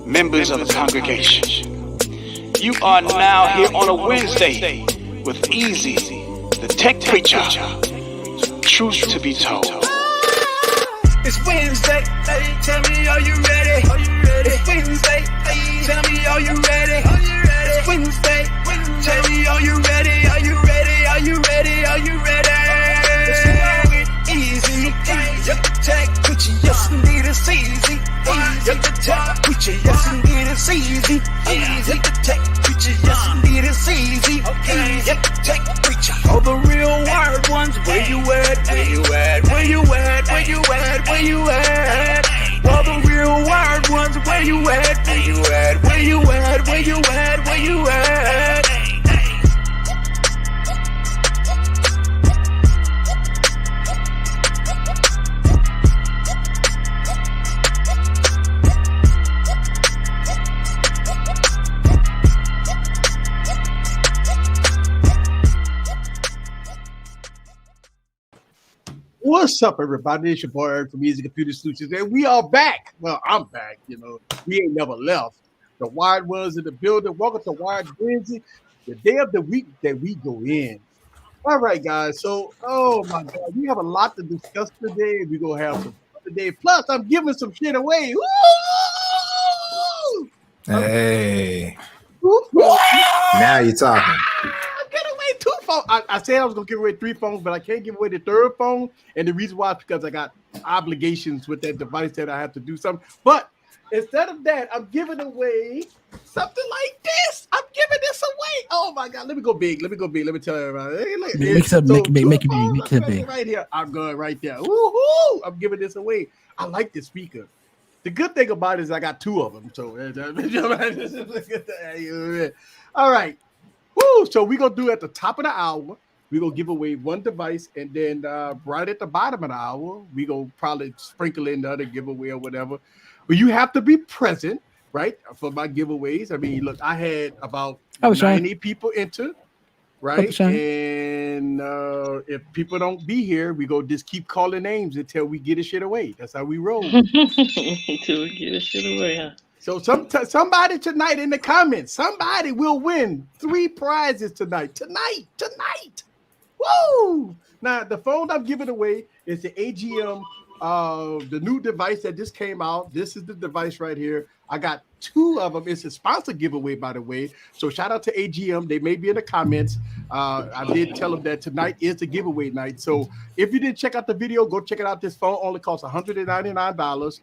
members of the congregation. You are now here on a Wednesday with Easy, the tech preacher. Truth to be told. It's Wednesday, hey, tell me, are you ready? It's Wednesday, hey, tell me, are you ready? It's Wednesday, tell me, are you ready? Are you ready? Are you ready? Are you ready? Let's go with easy, yep, the tech preacher, yes indeed it's easy. Yep, the tech preacher, yes indeed it's easy. Yep, the tech preacher, yes indeed it's easy. Yep, the tech preacher. All the real wired ones, where you at? Where you at? Where you at? Where you at? Where you at? All the real wired ones, where you at? Where you at? Where you at? Where you at? Where you at? What's up, everybody? It's your boy Eric from Easy Computer Solutions, and we are back. Well, I'm back. You know, we ain't never left. The wired ones in the building. Welcome to Wired Wednesday, the day of the week that we go in. All right, guys. So, oh my God, we have a lot to discuss today. We're gonna have some fun today. Plus, I'm giving some shit away. Woo! Hey, Woo! now you're talking. Give away 2 phones. I said I was gonna give away 3 phones, but I can't give away the 3rd phone. And the reason why is because I got obligations with that device that I have to do something. But instead of that, I'm giving away something like this. I'm giving this away. Oh my God! Let me go big. Let me tell everybody. Hey, look, Make it big. Make it big. Right here. I'm going right there. Woohoo! I'm giving this away. I like the speaker. The good thing about it is I got 2 of them. So, all right. Woo! So we're gonna do at the top of the hour, we're gonna give away 1 device, and then right at the bottom of the hour, we're gonna probably sprinkle in the other giveaway or whatever. But you have to be present, right? For my giveaways. I mean, look, I had about 90 people enter, right? And if people don't be here, we go just keep calling names until we get a shit away. That's how we roll. Until we get a shit away, huh? So somebody tonight in the comments, somebody will win 3 prizes tonight. Tonight. Woo! Now, the phone I'm giving away is the AGM, the new device that just came out. This is the device right here. I got 2 of them. It's a sponsored giveaway, by the way. So shout out to AGM. They may be in the comments. I did tell them that tonight is the giveaway night. So if you didn't check out the video, go check it out. This phone only costs $199.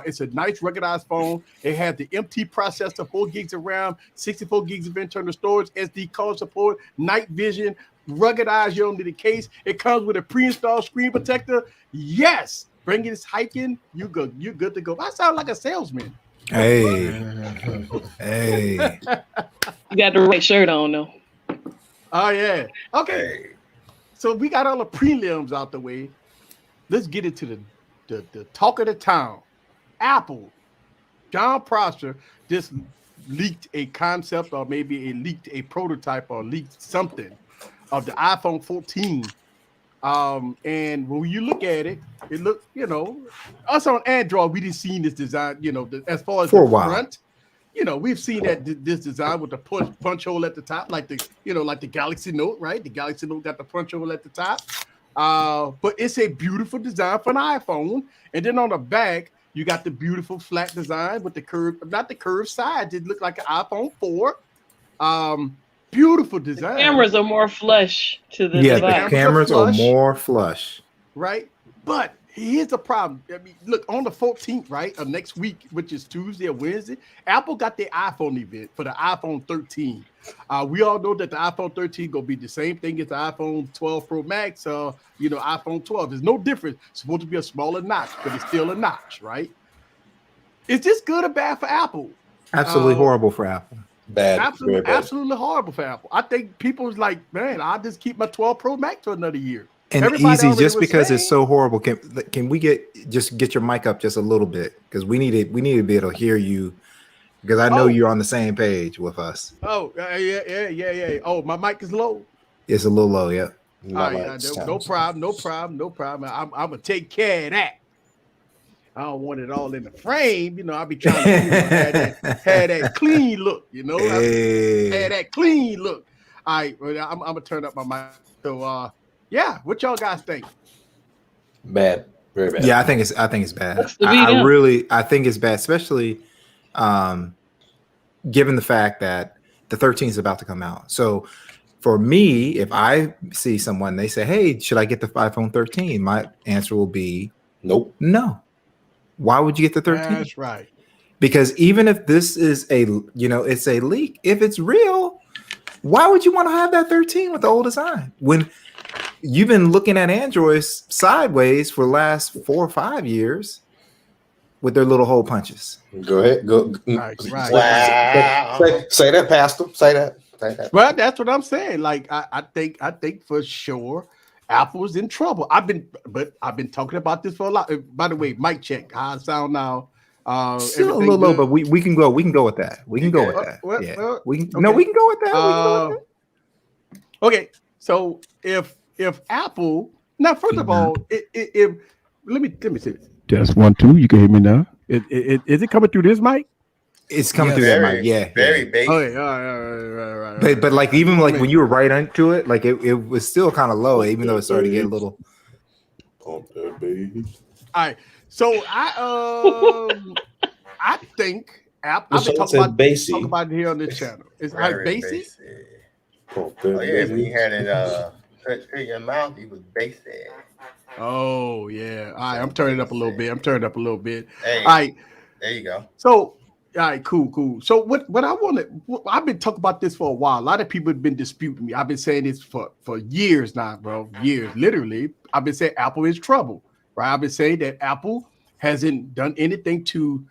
It's a nice ruggedized phone. It has the MT processor, 4 gigs of RAM, 64 gigs of internal storage, SD card support, night vision, ruggedized. You don't need a case. It comes with a pre-installed screen protector. Yes, bring this hiking. You good to go. I sound like a salesman. Hey. You got the right shirt on, though. Oh, yeah. Okay. So we got all the prelims out the way. Let's get into the talk of the town. Apple, John Prosser just leaked a concept, or maybe leaked a prototype, or leaked something of the iPhone 14. And when you look at it, it looks, us on Android, we didn't see this design, as far as for the a while. front, we've seen that this design with the punch hole at the top, like the Galaxy Note, right? The Galaxy Note got the punch hole at the top. But it's a beautiful design for an iPhone. And then on the back, you got the beautiful flat design with the curve, not the curved sides. It looked like an iPhone 4. Beautiful design. The cameras are more flush to the Yeah, device. the cameras are more flush. Right? But here's the problem. I mean, look, on the 14th, right, of next week, which is Tuesday or Wednesday, Apple got their iPhone event for the iPhone 13. We all know that the iPhone 13 gonna be the same thing as the iPhone 12 Pro Max, iPhone 12. There's no difference. It's supposed to be a smaller notch, but it's still a notch, right? Is this good or bad for Apple? Absolutely horrible for Apple. Bad. Absolutely horrible for Apple. I think people's like, man, I'll just keep my 12 Pro Max for another year. And Everybody Easy, just because saying, it's so horrible, can we get your mic up just a little bit? Because we need to be able to hear you, because I know you're on the same page with us. Oh, yeah. Oh, my mic is low. It's a little low, yeah. All right, no problem. I'm gonna take care of that. I don't want it all in the frame. You know, I be trying to have that clean look. You know, have that clean look. All right, well, I'm gonna turn up my mic. So, yeah, what y'all guys think? Bad, very bad. Yeah, I think it's bad. I think it's bad, especially given the fact that the 13 is about to come out. So for me, if I see someone, they say, "Hey, should I get the iPhone 13?" My answer will be, "Nope, no." Why would you get the 13? That's right. Because even if this is it's a leak, if it's real, why would you want to have that 13 with the old design when you've been looking at Androids sideways for the last 4 or 5 years with their little hole punches? Go ahead. Go. Right. Wow. Say that, Pastor. Say that. Well, that's what I'm saying. Like, I think for sure Apple's in trouble. I've been talking about this for a lot. By the way, mic check. How I sound now? Still a little low, but we can go. We can go with that. We can go with that. We can go with that. Okay. So if Apple now, first of all, if let me see this. Test 1 2. You can hear me now. Is it coming through this mic? It's coming through that mic. Yeah. Very basic. Oh, yeah. All right. But like even like when you were right into it, like it was still kind of low, even though it started to get a little. Pump that baby. All right. So I think Apple. I've been talking about it here on this channel. It's basic. Oh yeah, when you had it in your mouth, it was basic. Oh yeah. All right, I'm turning it up a little bit. Hey, all right. There you go. So, all right, cool. So what I've been talking about this for a while. A lot of people have been disputing me. I've been saying this for years now, bro. Years, literally. I've been saying Apple is trouble, right? I've been saying that Apple hasn't done anything to,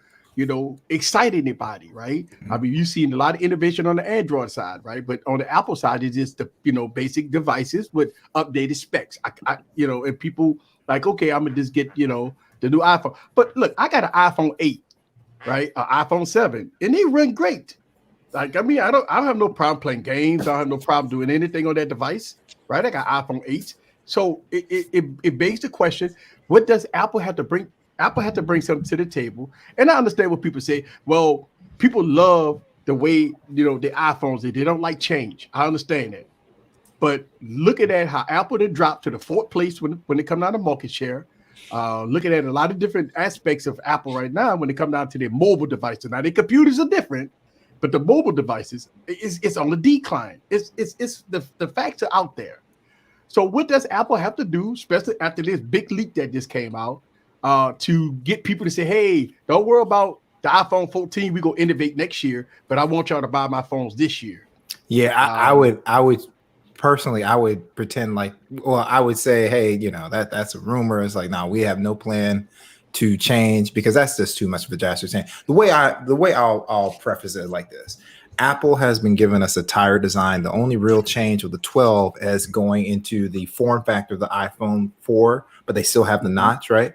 excite anybody, right? I mean, you've seen a lot of innovation on the Android side, right? But on the Apple side, it's just the, basic devices with updated specs. And people like, okay, I'm gonna just get, the new iPhone. But look, I got an iPhone 8, right? An iPhone 7, and they run great. Like, I mean, I don't have no problem playing games. I don't have no problem doing anything on that device, right? I got iPhone 8. So it begs the question, what does Apple have to bring? Apple had to bring something to the table. And I understand what people say. Well, people love the way, the iPhones, they don't like change. I understand that. But looking at how Apple did drop to the 4th place when it comes down to market share, looking at a lot of different aspects of Apple right now when it comes down to their mobile devices. Now, their computers are different, but the mobile devices, it's on the decline. It's the facts are out there. So what does Apple have to do, especially after this big leak that just came out, to get people to say, hey, don't worry about the iPhone 14. We're going to innovate next year, but I want y'all to buy my phones this year. Yeah, I would personally, I would pretend like, well, I would say, hey, that's a rumor. It's like, no, we have no plan to change because that's just too much of a drastic change. The way I'll preface it like this. Apple has been giving us a tire design. The only real change with the 12 is going into the form factor of the iPhone 4, but they still have the notch, right?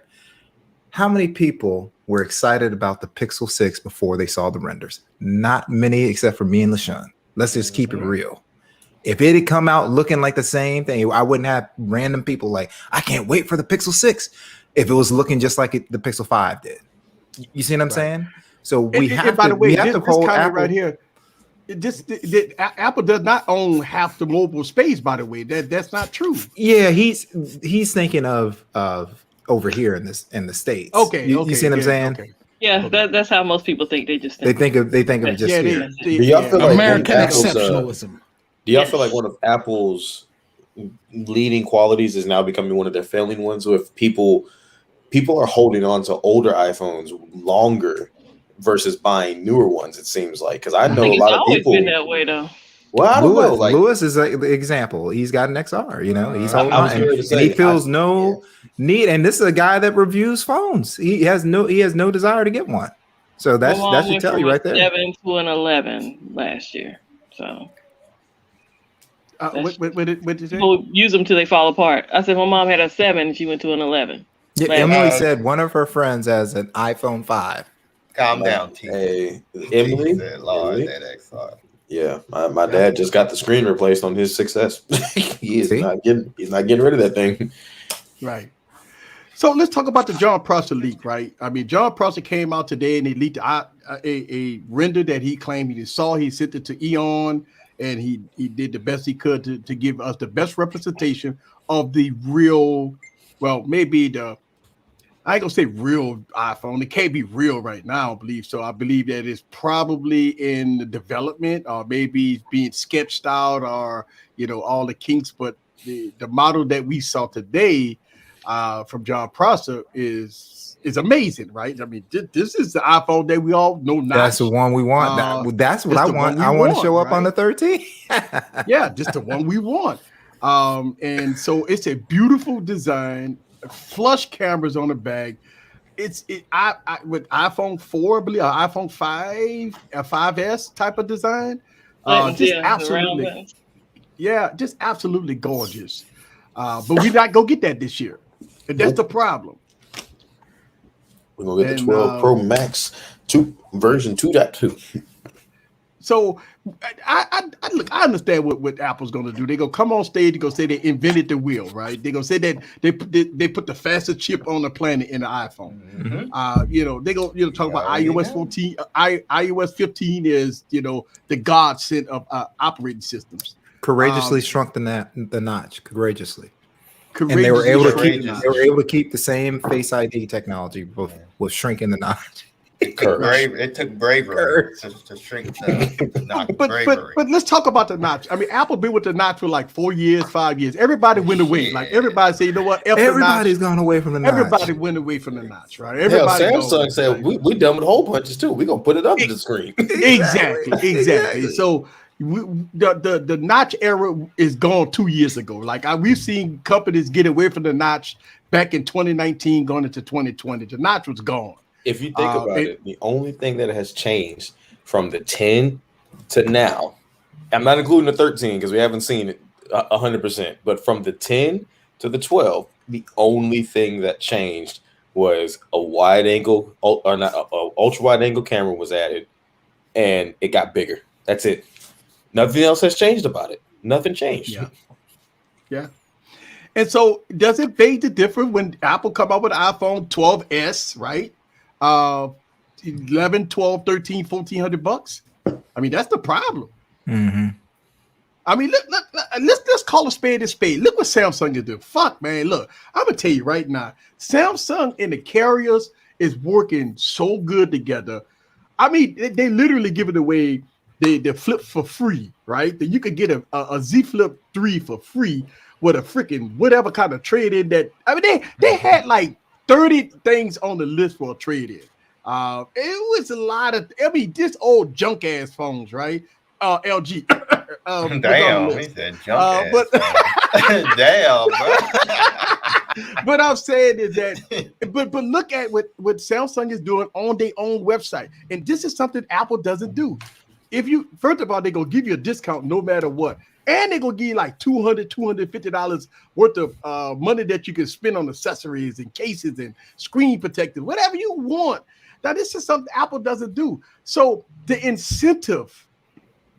How many people were excited about the Pixel 6 before they saw the renders? Not many, except for me and LaShawn. Let's just keep it real. If it had come out looking like the same thing, I wouldn't have random people like, I can't wait for the Pixel 6 if it was looking just like the Pixel 5 did. You see what I'm saying? So we have to hold Apple right here. Apple does not own half the mobile space, by the way. That's not true. Yeah, he's thinking of over here in the States. Okay. You see what I'm saying? Okay. Yeah, that's how most people think. They just think. They think of it just here. Do y'all feel like American exceptionalism? Do y'all feel like one of Apple's leading qualities is now becoming one of their failing ones? With people are holding on to older iPhones longer versus buying newer ones, it seems like. Because I know a lot of people. It's always been that way, though. Well, I don't know. Like, Lewis is the example. He's got an XR, he's holding on, and he feels no need. And this is a guy that reviews phones. He has no desire to get one. So that should tell you right there. 7 to an 11 last year. So what did you say? People use them till they fall apart. I said my mom had a 7 and she went to an 11. Yeah, Emily said one of her friends has an iPhone 5. Calm down, T. Hey, Emily. That XR. Yeah, my dad just got the screen replaced on his 6S. He's not getting rid of that thing. Right. So let's talk about the John Prosser leak, right? I mean, John Prosser came out today and he leaked a render that he claimed he saw. He sent it to Eon, and he did the best he could to give us the best representation of the real, well, maybe I ain't gonna say real iPhone. It can't be real right now, I believe. So I believe that it's probably in the development, or maybe it's being sketched out, or all the kinks. But the model that we saw today from John Prosser is amazing, right? I mean, this is the iPhone that we all know. That's the one we want. That's what I want. I want to show up on the 13. Yeah, just the one we want. And so it's a beautiful design, flush cameras on the back. I with iPhone 4, I believe, or iPhone 5, a 5S type of design. Just absolutely gorgeous. But we're not gonna get that this year. And that's the problem. We're gonna get the 12 Pro Max version 2.2. So I understand what Apple's gonna do. They're gonna come on stage, they're gonna say they invented the wheel, right? They're gonna say that they put the fastest chip on the planet in the iPhone. Mm-hmm. They're gonna talk about iOS 14. iOS 15 is the godsend of operating systems. Courageously shrunk the notch. Courageously. And they were able to keep the same Face ID technology with shrinking the notch. It took bravery to shrink the notch. But let's talk about the notch. I mean, Apple been with the notch for like 4 years, 5 years. Everybody went away. Like everybody said, you know what? Everybody's gone away from the notch. Everybody went away from the notch, right? Everybody. Samsung said we done with hole punches too. We're gonna put it up to the screen. Exactly. So the notch era is gone 2 years ago. Like we've seen companies get away from the notch back in 2019, going into 2020. The notch was gone. If you think about it, the only thing that has changed from the 10 to now, I'm not including the 13 because we haven't seen it 100%, but from the 10 to the 12, the only thing that changed was a wide angle, or not, a ultra wide angle camera was added, and it got bigger. That's it. Nothing else has changed about it. Nothing changed. Yeah. And so does it make the difference when Apple come up with iPhone 12s, right? 11, 12, 13, $1,400. I mean, that's the problem. Mm-hmm. I mean, let's call a spade a spade. Look what Samsung is doing. Fuck, man. Look, I'm gonna tell you right now, Samsung and the carriers is working so good together. I mean, they literally giving away the flip for free, right? That you could get a Z Flip 3 for free with a freaking whatever kind of trade in that. I mean, they had like 30 things on the list for a trade-in. It was a lot of, this old junk ass phones, right? LG. Damn, he said junk ass. Damn, bro. But I'm saying is that, but look at what Samsung is doing on their own website, and this is something Apple doesn't do. First of all, they're gonna give you a discount no matter what. And they're going to give you like $200, $250 worth of money that you can spend on accessories and cases and screen protectors, whatever you want. Now, this is something Apple doesn't do. So the incentive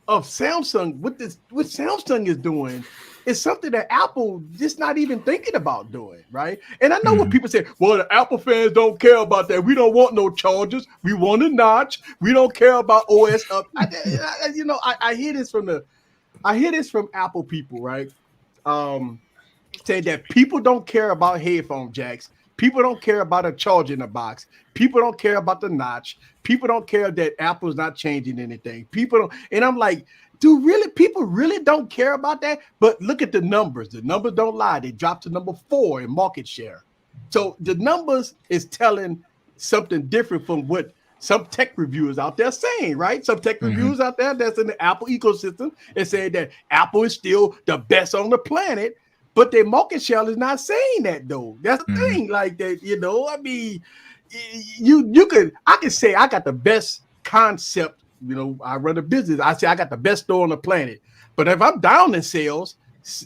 of Samsung, what Samsung is doing, is something that Apple just not even thinking about doing, right? And I know what people say, well, the Apple fans don't care about that. We don't want no chargers. We want a notch. We don't care about OS up. I hear this from Apple people, right? Saying that people don't care about headphone jacks. People don't care about a charger in a box. People don't care about the notch. People don't care that Apple's not changing anything. People don't, and I'm like, people really don't care about that? But look at the numbers. The numbers don't lie. They dropped to number 4 in market share. So the numbers is telling something different from what some tech reviewers out there saying, right? Some tech reviewers out there that's in the Apple ecosystem and saying that Apple is still the best on the planet, but their market share is not saying that though. That's the thing. Like that, I mean, I can say I got the best concept. I run a business. I say I got the best store on the planet. But if I'm down in sales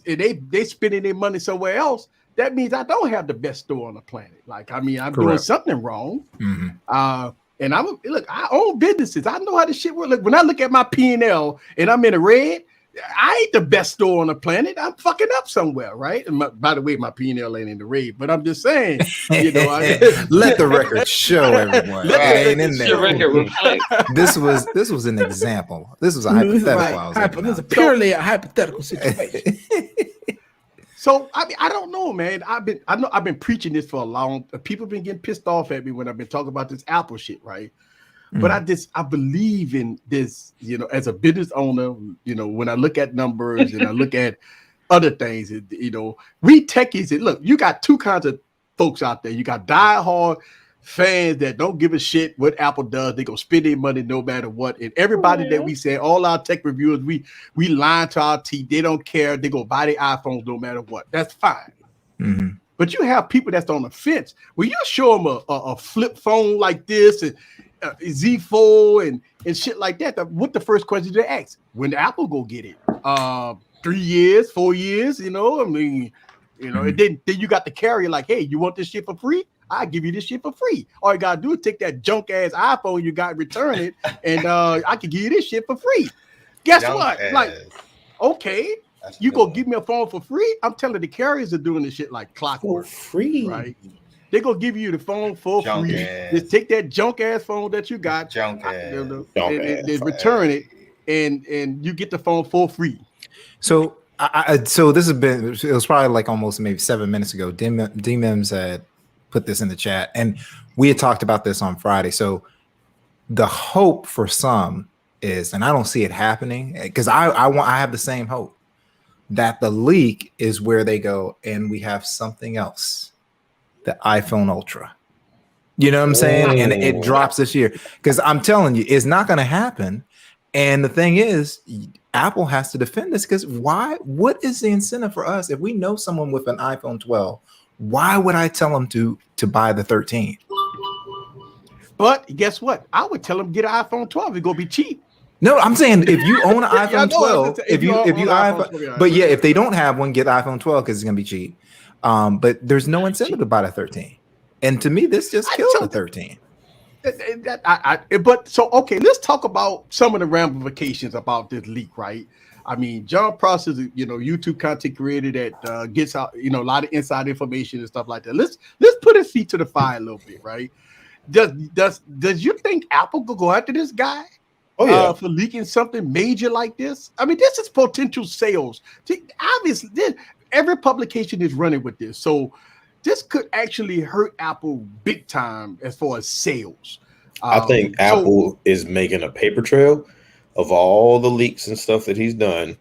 and they spending their money somewhere else, that means I don't have the best store on the planet. Like, I mean, I'm doing something wrong. And I own businesses. I know how this shit works. Look, when I look at my P&L and I'm in the red, I ain't the best store on the planet. I'm fucking up somewhere, right? And by the way, my P&L ain't in the raid, but I'm just saying, let the record show, everyone. It ain't in there. This was an example. This was a hypothetical. This is purely a hypothetical situation. So I mean, I don't know, man. I've been preaching this for a long. People been getting pissed off at me when I've been talking about this Apple shit, right? But I believe in this, as a business owner, when I look at numbers and I look at other things, we techies, look, you got two kinds of folks out there. You got diehard fans that don't give a shit what Apple does. They go spend their money no matter what. And everybody that we say, all our tech reviewers, we lying to our teeth. They don't care. They go buy their iPhones no matter what. That's fine. Mm-hmm. But you have people that's on the fence. When you show them a flip phone like this and Z Fold and shit like that, what the first question they ask? When Apple go get it? 3 years, 4 years, I mean, and then you got the carrier like, hey, you want this shit for free? I give you this shit for free. All you gotta do is take that junk ass iPhone you got, return it, and I can give you this shit for free. Guess what? Like, okay, you go give me a phone for free? I'm telling the carriers are doing this shit like clockwork. For free, right? They're gonna give you the phone for free. Just take that junk ass phone that you got, and return it, and you get the phone for free. So so this has been, it was probably like almost maybe 7 minutes ago. D-Mims had put this in the chat, and we had talked about this on Friday. So the hope for some is, and I don't see it happening, because I have the same hope, that the leak is where they go and we have something else, the iPhone Ultra. You know what I'm saying? And it drops this year, because I'm telling you, it's not going to happen. And the thing is, Apple has to defend this, because why? What is the incentive for us if we know someone with an iPhone 12? Why would I tell them to buy the 13? But guess what? I would tell them get an iPhone 12. It's gonna be cheap. No, I'm saying if you own an iPhone 12, if you iPhone, but yeah, if they don't have one, get iPhone 12 because it's gonna be cheap. But there's no incentive to buy the 13. And to me, this just kills the 13. But so okay, let's talk about some of the ramifications about this leak, right? I mean, John Pross is YouTube content creator that gets out a lot of inside information and stuff like that. Let's put his feet to the fire a little bit, right? Does you think Apple could go after this guy for leaking something major like this? I mean, this is potential sales. Obviously, every publication is running with this, so this could actually hurt Apple big time as far as sales. I think Apple is making a paper trail of all the leaks and stuff that he's done,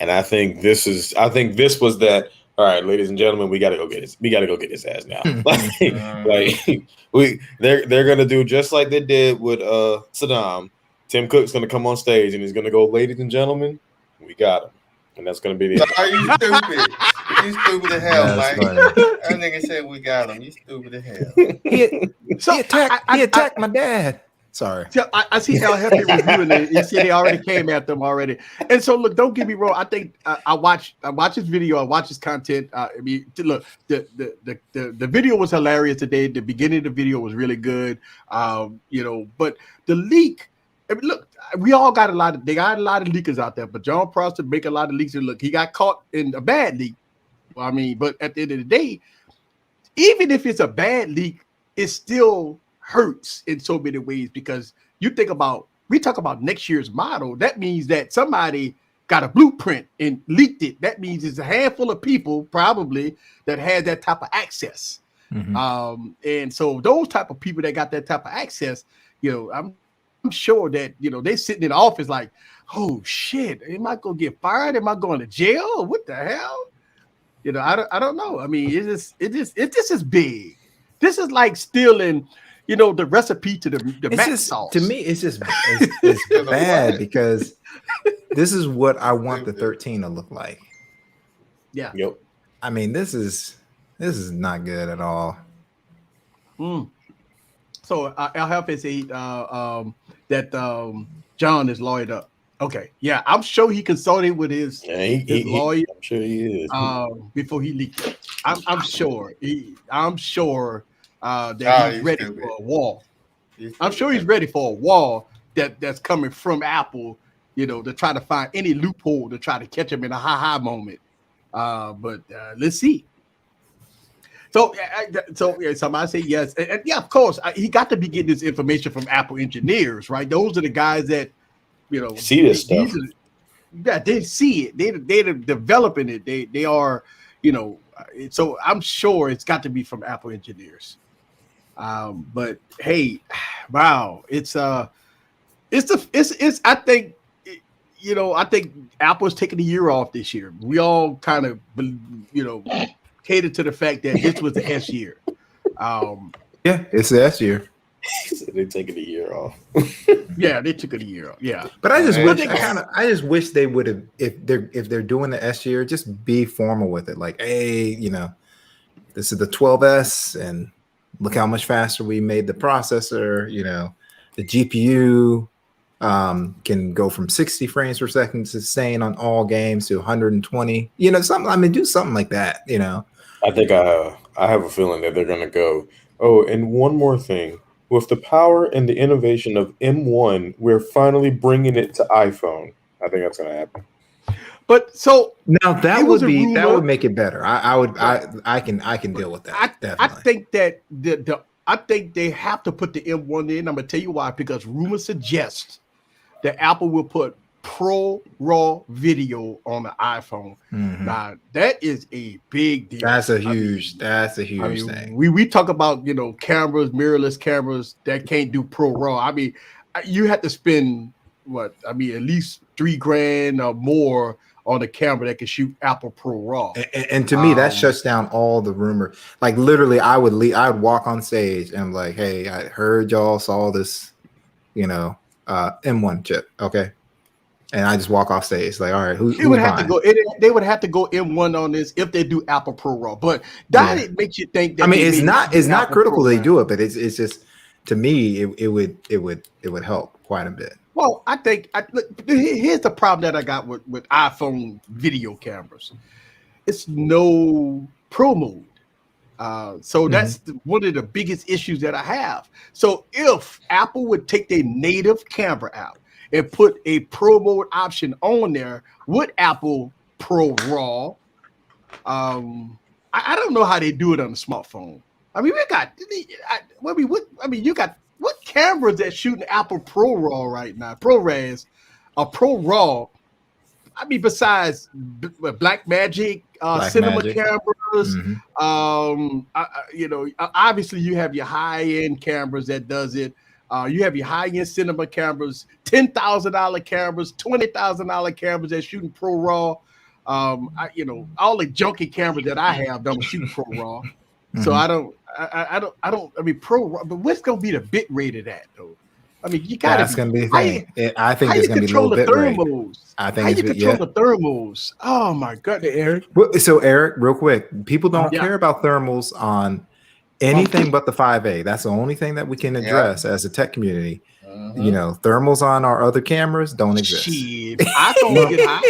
and I think this was that. All right, ladies and gentlemen, we got to go get his. We got to go get his ass now. They're gonna do just like they did with Saddam. Tim Cook's gonna come on stage and he's gonna go, ladies and gentlemen, we got him, and that's gonna be the. Are you stupid? You stupid as hell, Mike. That nigga said we got him. You stupid as hell. He attacked my dad. Sorry. So I see how heavy reviewing it. You see, they already came at them already. And so, look, don't get me wrong. I think I watch his video. I watch his content. I mean, look, the video was hilarious today. The beginning of the video was really good. But the leak. I mean, look, we all got they got a lot of leakers out there. But John Prosser make a lot of leaks. And look, he got caught in a bad leak. I mean, but at the end of the day, even if it's a bad leak, it still hurts in so many ways, because we talk about next year's model. That means that somebody got a blueprint and leaked it. That means it's a handful of people probably that has that type of access. Mm-hmm. And so those type of people that got that type of access, I'm sure that they sitting in the office like, oh shit, am I gonna get fired? Am I going to jail? What the hell? I don't know. I mean, this is big. This is like stealing the recipe to the mac sauce. To me, it's just it's bad, because this is what I want the 13 to look like. Yeah. Yep. I mean, this is not good at all. So I'll have to say that John is lawyered up. Okay. Yeah, I'm sure he consulted with his lawyer. I'm sure he is. Before he leaked it. I'm sure. I'm sure. That he's ready for a wall. I'm sure he's ready for a wall that's coming from Apple, to try to find any loophole to try to catch him in a ha moment. But let's see. So somebody say yes, and yeah, of course, he got to be getting this information from Apple engineers, right? Those are the guys that see this stuff. They see it. They're developing it. They are, So I'm sure it's got to be from Apple engineers. But hey, wow, I think. I think Apple's taking a year off this year. We all kind of, catered to the fact that this was the S year. Yeah, it's the S year. They're taking a year off. Yeah, they took it a year off. Yeah, but I just wish they would have, if they're doing the S year, just be formal with it. Like, hey, this is the 12S, and look how much faster we made the processor. The GPU. Can go from 60 frames per second to staying on all games to 120. Something. I mean, do something like that. I think I have a feeling that they're gonna go. Oh, and one more thing. With the power and the innovation of M1, we're finally bringing it to iPhone. I think that's gonna happen. But so now that would make it better. I can deal with that. I think that I think they have to put the M1 in. I'm gonna tell you why. Because rumors suggest that Apple will put Pro Raw video on the iPhone. Mm-hmm. Now that is a big deal. That's a huge thing. We talk about cameras, mirrorless cameras that can't do Pro Raw. I mean, you have to spend at least $3,000 or more on a camera that can shoot Apple Pro Raw. And to me, that shuts down all the rumor. Like literally, I would walk on stage and I'm like, hey, I heard y'all saw this, M1 chip, okay, and I just walk off stage like, all right, they would have to go. They would have to go M1 on this if they do Apple Pro Raw. But it makes you think that it's not critical they do it, but it's just to me it would help quite a bit. Well, I think here's the problem that I got with iPhone video cameras. It's no Pro mode. So that's one of the biggest issues that I have. So if Apple would take their native camera out and put a Pro mode option on there with Apple Pro Raw, I don't know how they do it on a smartphone. I mean, you got what cameras that shooting Apple Pro Raw right now? ProRes or Pro Raw. I mean, besides Blackmagic, cinema cameras, obviously you have your high-end cameras that does it. You have your high-end cinema cameras, $10,000 cameras, $20,000 cameras that shooting Pro Raw. All the junky cameras that I have don't shoot Pro Raw. So I mean, Pro Raw, but what's going to be the bit rate of that though? I mean, you got that's going to be the thing. I think it's going to be low bit rate. I think how you control the thermals? Oh my God, Eric. So Eric, real quick, people don't care about thermals on anything but the 5A. That's the only thing that we can address as a tech community. Thermals on our other cameras don't exist. I don't get hot.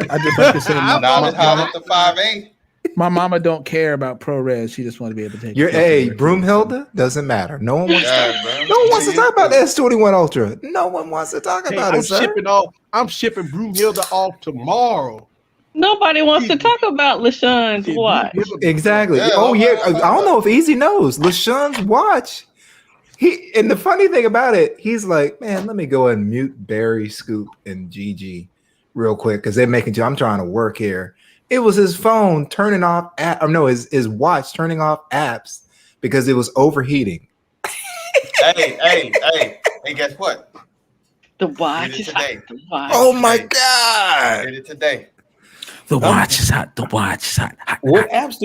I just like to say, the 5A. My mama don't care about ProRes. She just want to be able to take. Broomhilda doesn't matter. No one wants to talk about the S21 Ultra. No one wants to talk about it. I'm shipping Broomhilda off tomorrow. Nobody wants to talk about LaShawn's watch. Exactly. I don't know if Easy knows LaShawn's watch. And the funny thing about it, he's like, man, let me go and mute Barry, Scoop, and Gigi real quick because they're making sure I'm trying to work here. It was his phone turning off his watch turning off apps because it was overheating. Hey, guess what? The watch is hot. The watch. Oh my God. Did it today. The watch is hot. The watch is hot. What apps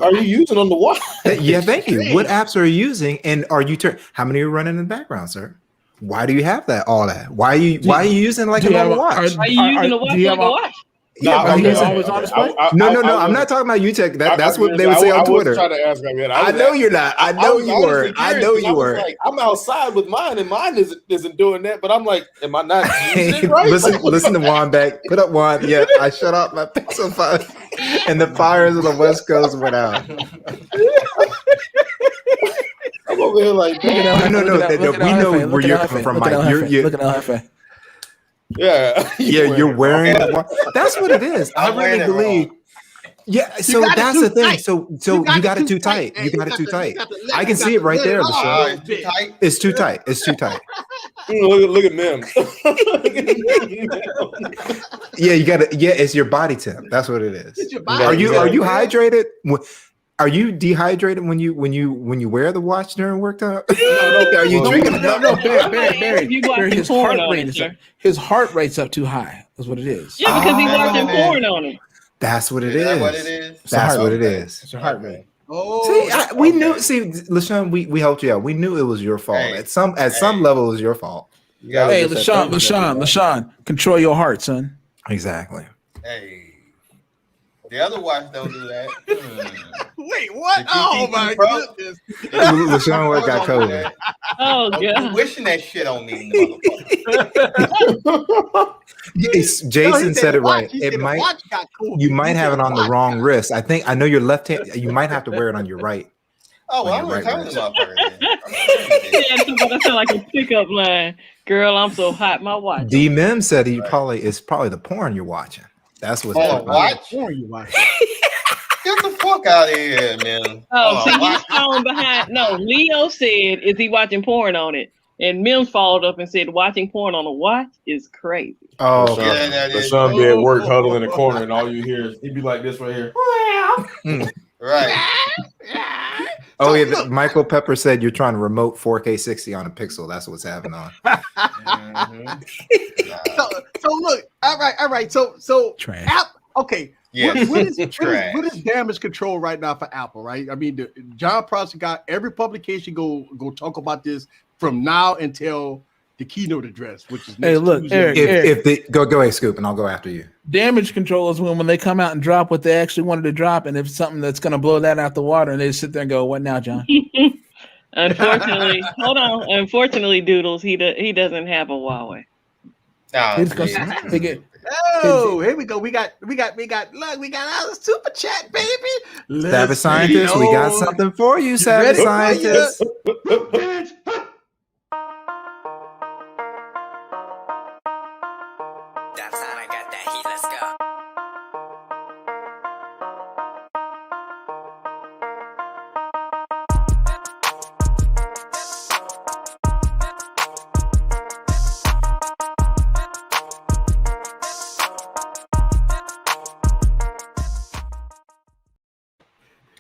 are you using on the watch? Yeah, thank you. What apps are you using? And are you how many are running in the background, sir? Why do you have all that? Why are you using like a normal watch? Are you using a watch like a watch? No, I'm not talking about UTech. That's what they would say on Twitter. I was trying to ask I know you're not. I know you were. I know you were. Like, I'm outside with mine, and mine isn't doing that. But I'm like, am I not using it right? Listen to Juan back. Put up Juan. Yeah, I shut off my Pixel 5, and the fires of the West Coast went out. I'm over here like, no. We know where you're coming from, Mike. Look at El Jefe. Yeah, you're wearing the watch. That's what it is. I really believe. Yeah, so that's the thing. So you got it too tight. You got it too tight. I can see it right there, LaShawn. It's too tight. It's too tight. It's too tight. Look at them. Yeah, you got to. Yeah, it's your body temp. That's what it is. Are you hydrated? Are you dehydrated when you wear the watch during work time? Are you drinking? No, Barry, his heart rate's up too high. That's what it is. Yeah, because he's watching porn on it. That's what it is. That what it is? That's what it is. It's a heart rate. Oh, we knew. See, LaShawn, we helped you out. We knew it was your fault. At some level, it was your fault. Hey, LaShawn, control your heart, son. Exactly. Hey, the other watch don't do that. Wait, what? Oh my goodness! LaShawn got COVID. Oh god! You wishing that shit on me, motherfucker. Jason said it right. It might. You might have it on the wrong wrist. I know your left hand. You might have to wear it on your right. Oh, well, I'm returning my part. Yeah, that sound like a pickup line. Girl, I'm so hot. My watch. D Mem said it's probably the porn you're watching. That's what's watch. Porn you watching? Get the fuck out of here, man. Oh, see, you falling behind. No, Leo said, "Is he watching porn on it?" And Mims followed up and said, "Watching porn on a watch is crazy." Oh, yeah, the son be at work huddled in the corner, and all you hear is he'd be like this right here. Right. Oh yeah, Michael Pepper said you're trying to remote 4K 60 on a Pixel. That's what's happening on. So look, all right. So okay. Yeah. What is damage control right now for Apple? Right. I mean, John Prosser got every publication go talk about this from now until the keynote address, which is next Tuesday. Eric, if they go ahead, Scoop, and I'll go after you. Damage control is when they come out and drop what they actually wanted to drop, and if something that's going to blow that out the water, and they sit there and go, "What now, John?" Unfortunately, hold on. Unfortunately, Doodles, he doesn't have a Huawei. Oh, here we go. We got our super chat, baby. Savage Scientist, we got something for you, Savage Scientist.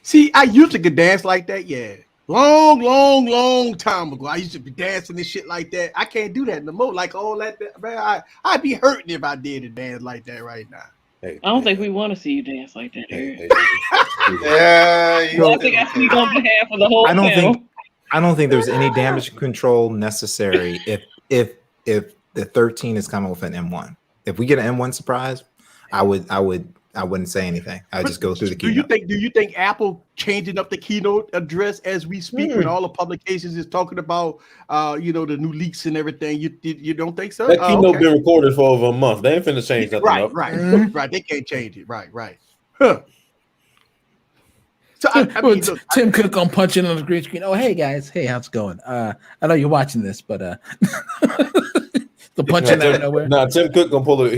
See, I used to could dance like that, yeah. Long time ago. I used to be dancing and shit like that. I can't do that no more. Like all that, man. I'd be hurting if I did a dance like that right now. I don't think we want to see you dance like that. Yeah, I think I speak on behalf of the whole panel. I don't think there's any damage control necessary if the 13 is coming with an M1. If we get an M1 surprise, I wouldn't say anything. I just go through the keynote. Do you think Apple changing up the keynote address as we speak when all the publications is talking about the new leaks and everything? You don't think so? That keynote been recorded for over a month. They ain't finna change nothing up. Right. They can't change it. Right. Huh. So I mean, look, Tim Cook gonna punch in on the green screen. Oh, hey guys, hey, how's it going? I know you're watching this, but the punching out of nowhere. Nah, Tim Cook gonna pull a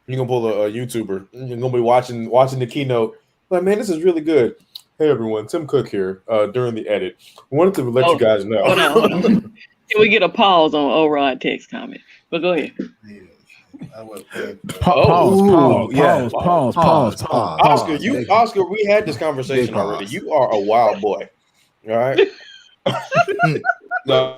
YouTuber. You're gonna be watching the keynote. Like, man, this is really good. Hey everyone, Tim Cook here. During the edit, I wanted to let you guys know. Hold on. Can we get a pause on O-Rod text comment? But go ahead. Pause. Oscar, we had this conversation already. You are a wild boy. All right. No.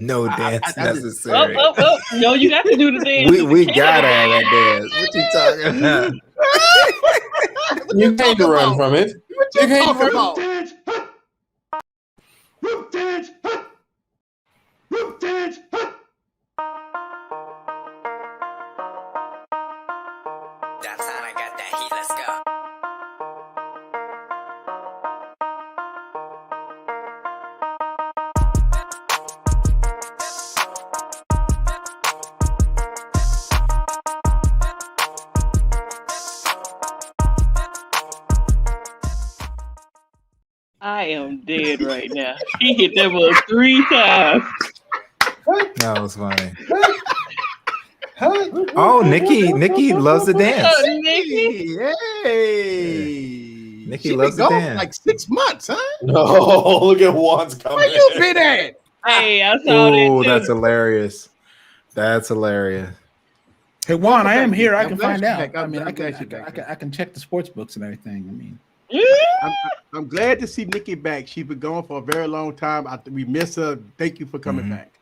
No dance necessary. No, you got to do the dance. We got all that dance. What you talking about? You can't run from it. What you talking about? I am dead right now. He hit that one 3 times. That was funny. Oh, Nikki loves to dance. Nikki. Hey, Nikki she loves been to gone dance. for like 6 months, huh? No, look at Juan's coming. Where you been at? Hey, I saw Oh, that that's too. hilarious. That's hilarious. Hey Juan, I am back, here. Nick. I I'm can glad find you're out. back. I mean, I'm I can glad you're back. I can check the sports books and everything. I mean, I'm glad to see Nikki back. She's been gone for a very long time. We miss her. Thank you for coming back.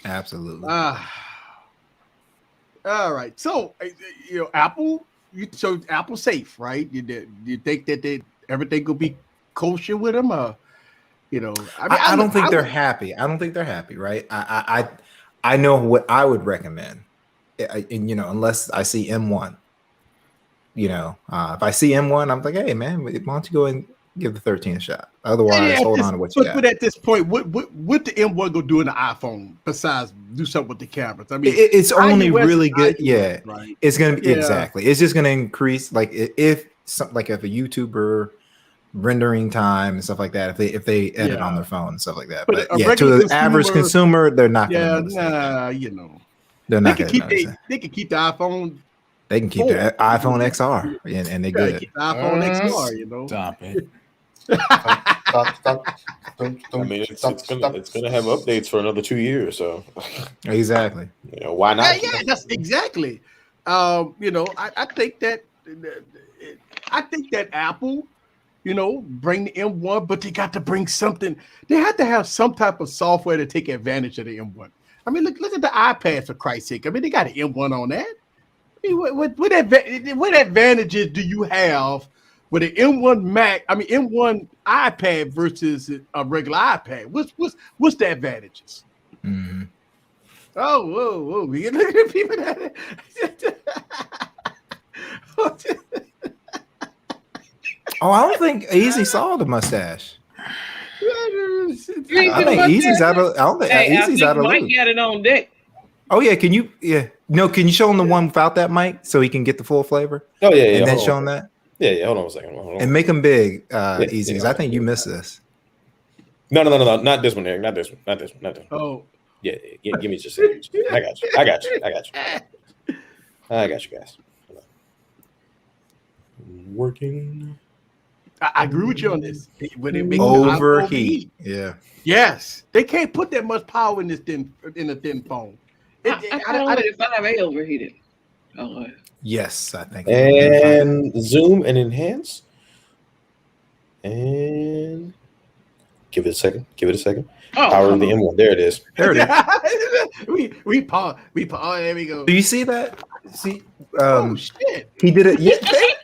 Absolutely. All right. So, Apple. So Apple safe, right? You think that everything will be kosher with them? I don't think they're happy. I don't think they're happy, right? I know what I would recommend, and unless I see M1. If I see M1, I'm like, hey man, why don't you go and give the 13 a shot? Otherwise, hold on to what you got. But at this point, what the M1 gonna do in the iPhone besides do something with the cameras? I mean, it's only iOS really good. iOS, right? It's gonna be exactly. It's just gonna increase, like if a YouTuber rendering time and stuff like that. If they edit on their phone and stuff like that. But to the average consumer, they're not gonna notice that. They're not gonna notice that. They can keep the iPhone. They can keep the iPhone XR and they're good. Keep the iPhone XR, Stop it. Stop. I mean, it's gonna have updates for another 2 years, so exactly. Why not? Yeah, that's exactly. I think that Apple, bring the M1, but they got to bring something. They have to have some type of software to take advantage of the M1. I mean, look at the iPad, for Christ's sake. I mean, they got an M1 on that. I mean, what advantages do you have with an M1 iPad versus a regular iPad? What's the advantages? Mm-hmm. Oh, whoa! We can look at people that. I don't think Easy saw the mustache. I think Easy's out of. I don't think Easy's out of. Mike got it on deck. Oh yeah, can you? Yeah, no. Can you show him the one without that mic so he can get the full flavor? Oh yeah, and then show him that. Yeah. Hold on a second. And make them big, Easy. Because I think you missed this. No, not this one, Eric. Not this one. Oh. Yeah. Give me just a second. I got you, guys. Working. I agree with you on this. When it makes overheat. Yeah. Yes, they can't put that much power in a thin phone. I thought the 5A overheated. Oh. Yes, I think. And zoom and enhance. And give it a second. Power of the M1. There it is. we pause. There we go. Do you see that? See, oh shit! He did it. Yeah, thank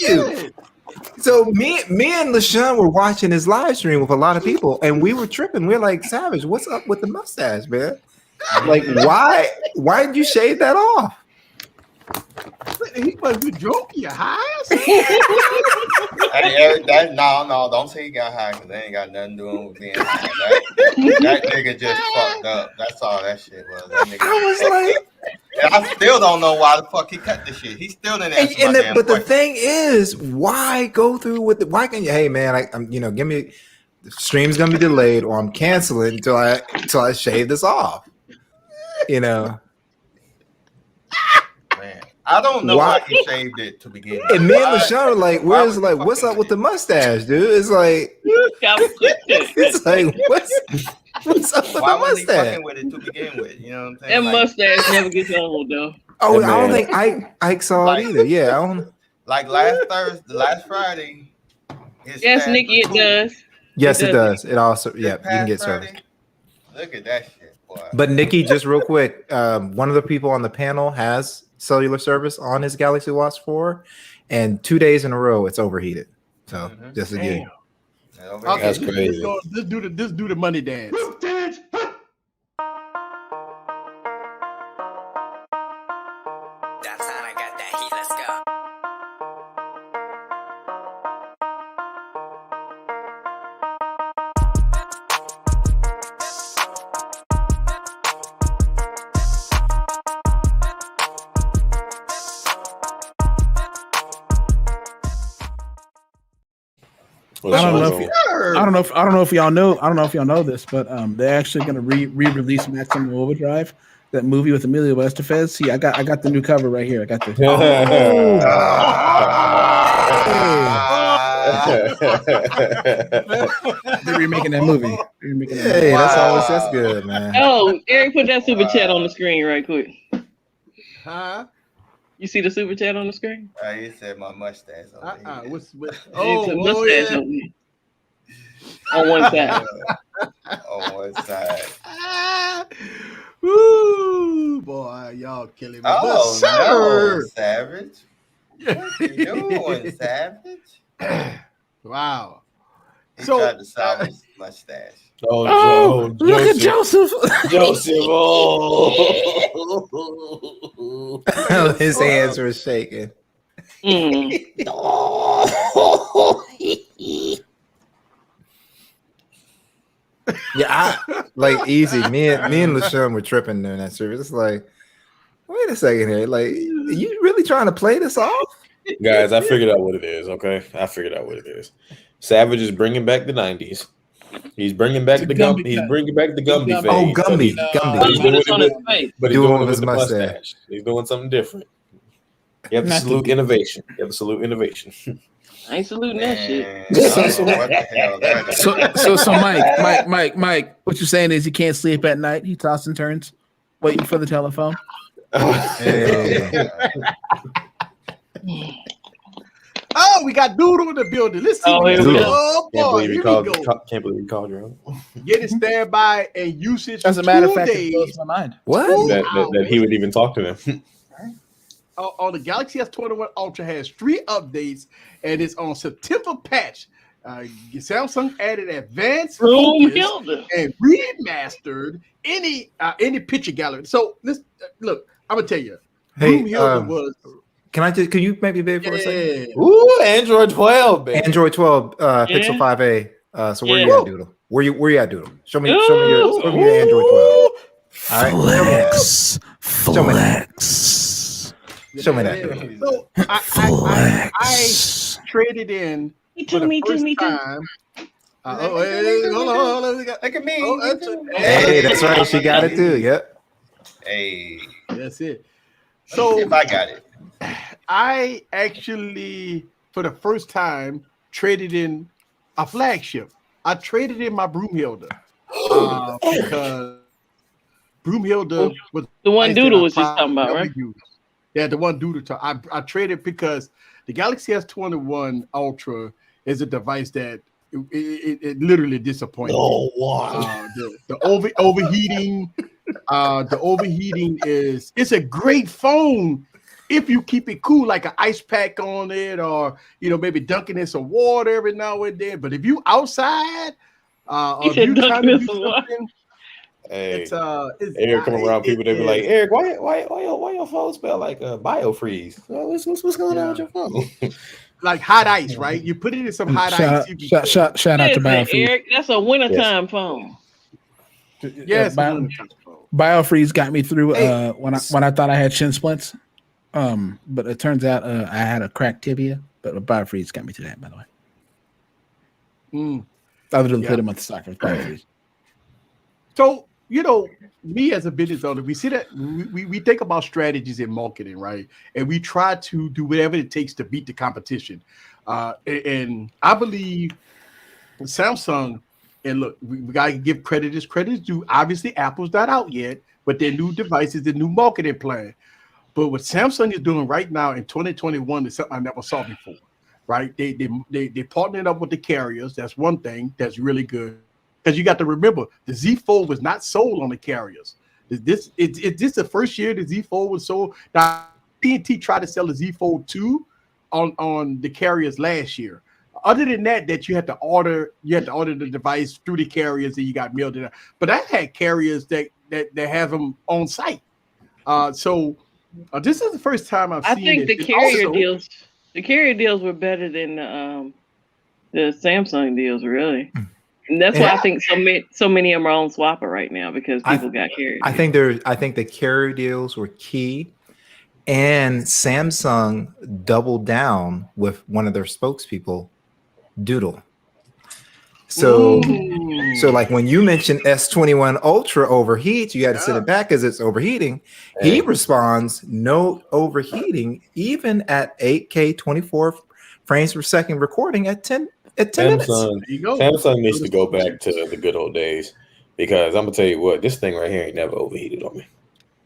you. So me and LaShawn were watching his live stream with a lot of people, and we were tripping. We're like, Savage, what's up with the mustache, man? Like, why did you shave that off? He must be drunk. You high? Hey, Eric, no, don't say he got high because they ain't got nothing doing with being high. That nigga just fucked up. That's all that shit was. That nigga I was like, and I still don't know why the fuck he cut the shit. He still didn't answer my damn but the question. thing is, why go through with it? Why can't you? Hey man, give me the stream's gonna be delayed, or I'm canceling until I shave this off. Man, I don't know why he shaved it to begin with. And me and LaShawn were like, what's up with the mustache, dude? It's like, what's up with why the was he mustache? fucking with it to begin with? You know what I'm saying? That mustache never gets old though. Oh, I don't think Ike saw it either. Yeah, I don't. Like last Friday. Yes, Nikki, it does. Yes, it does. It also, you can get service. Look at that shit, boy. But Nikki, just real quick, one of the people on the panel has cellular service on his Galaxy Watch 4, and 2 days in a row it's overheated. So just again, okay, that's crazy. Let's do the money dance. Well, I don't know sure. if I don't know if y'all know this, but they're actually going to re-release Maximum Overdrive, that movie with Emilio Estevez. See, I got the new cover right here. I got the. They're remaking that movie. Hey, that's good, man. Oh, Eric, put that super chat on the screen right quick. Huh? You see the super chat on the screen? He said my mustache. What's It's a mustache yeah. over here. On one side. On one side. Woo, boy, y'all killing me. Oh, but sir, no, Savage. What you doing, Savage? Wow. He So, tried to solve his mustache. Oh, look at Joseph. Joseph. Oh. His hands were shaking. Yeah, like easy. Me and LaShawn were tripping during that service. It's like, wait a second here. Like, are you really trying to play this off? Guys, I figured out what it is. Okay, I figured out what it is. Savage is bringing back the '90s. He's bringing back the Gumby. He's bringing back the Gumby phase. Oh, Gumby. But he's doing it with his the mustache. mustache. He's doing something different. You have to salute innovation. I ain't saluting that shit. So Mike, what you're saying is he can't sleep at night. He tosses and turns, waiting for the telephone. Hey. Oh, we got Doodle in the building. Let's see. Oh, here we go. Oh boy, here we go. Can't believe you called your own. Getting standby and usage. As a matter of fact, it blows my mind. What? That he would even talk to them. On the Galaxy S21 Ultra has 3 updates, and it's on September patch. Samsung added advanced focus and remastered any picture gallery. So let's look. I'm gonna tell you. Hey, was. Can you maybe bid for a second? Ooh, Android 12, baby. Android 12, Pixel 5a. So where you at, Doodle? Where you at, Doodle? Show me your Android 12. All right. Flex. Show me that. So I traded in. Me too. Time. Hold on. Look at me. Hey, that's right. She got it too. Yep. Hey. That's it. So if I got it. I actually, for the first time, traded in a flagship. I traded in my Broomhilda because Broomhilda was the one Doodle was just talking about, right? Yeah, the one Doodle. I traded because the Galaxy S21 Ultra is a device that it literally disappointed. The overheating. The overheating it's a great phone if you keep it cool, like an ice pack on it, or maybe dunking in some water every now and then. But if you outside, or if you trying to do something, hey, it's Eric come around people, they be like, Eric, why your phone smell like biofreeze? What's going on with your phone? Like hot ice, right? You put it in some hot ice. Shout out to BioFreeze. Eric, that's a wintertime phone. Yes, BioFreeze got me through when I thought I had shin splints. But it turns out I had a cracked tibia, but BioFreeze got me to that, by the way. I literally put him on the soccer with BioFreeze. So, me as a business owner, we see that we think about strategies in marketing, right? And we try to do whatever it takes to beat the competition. And I believe Samsung, and look, we got to give credit as credit is due. Obviously, Apple's not out yet, but their new devices, their new marketing plan. But what Samsung is doing right now in 2021 is something I never saw before, right? They partnered up with the carriers. That's one thing that's really good. Because you got to remember, the Z Fold was not sold on the carriers. It's the first year the Z Fold was sold. Now, AT&T tried to sell the Z Fold 2 on the carriers last year. Other than that you had to order the device through the carriers and you got mailed it out. But I had carriers that have them on site. So this is the first time I've seen. I think the carrier deals were better than the Samsung deals, really. And that's why I think so many of them are on Swapper right now because people got carried. I think the carrier deals were key, and Samsung doubled down with one of their spokespeople, Doodle. So like when you mention S21 Ultra overheats, you got to send it back because it's overheating. He responds, no overheating, even at 8K 24 frames per second recording at 10 minutes. Samsung needs to go back to the good old days, because I'm gonna tell you what, this thing right here ain't never overheated on me.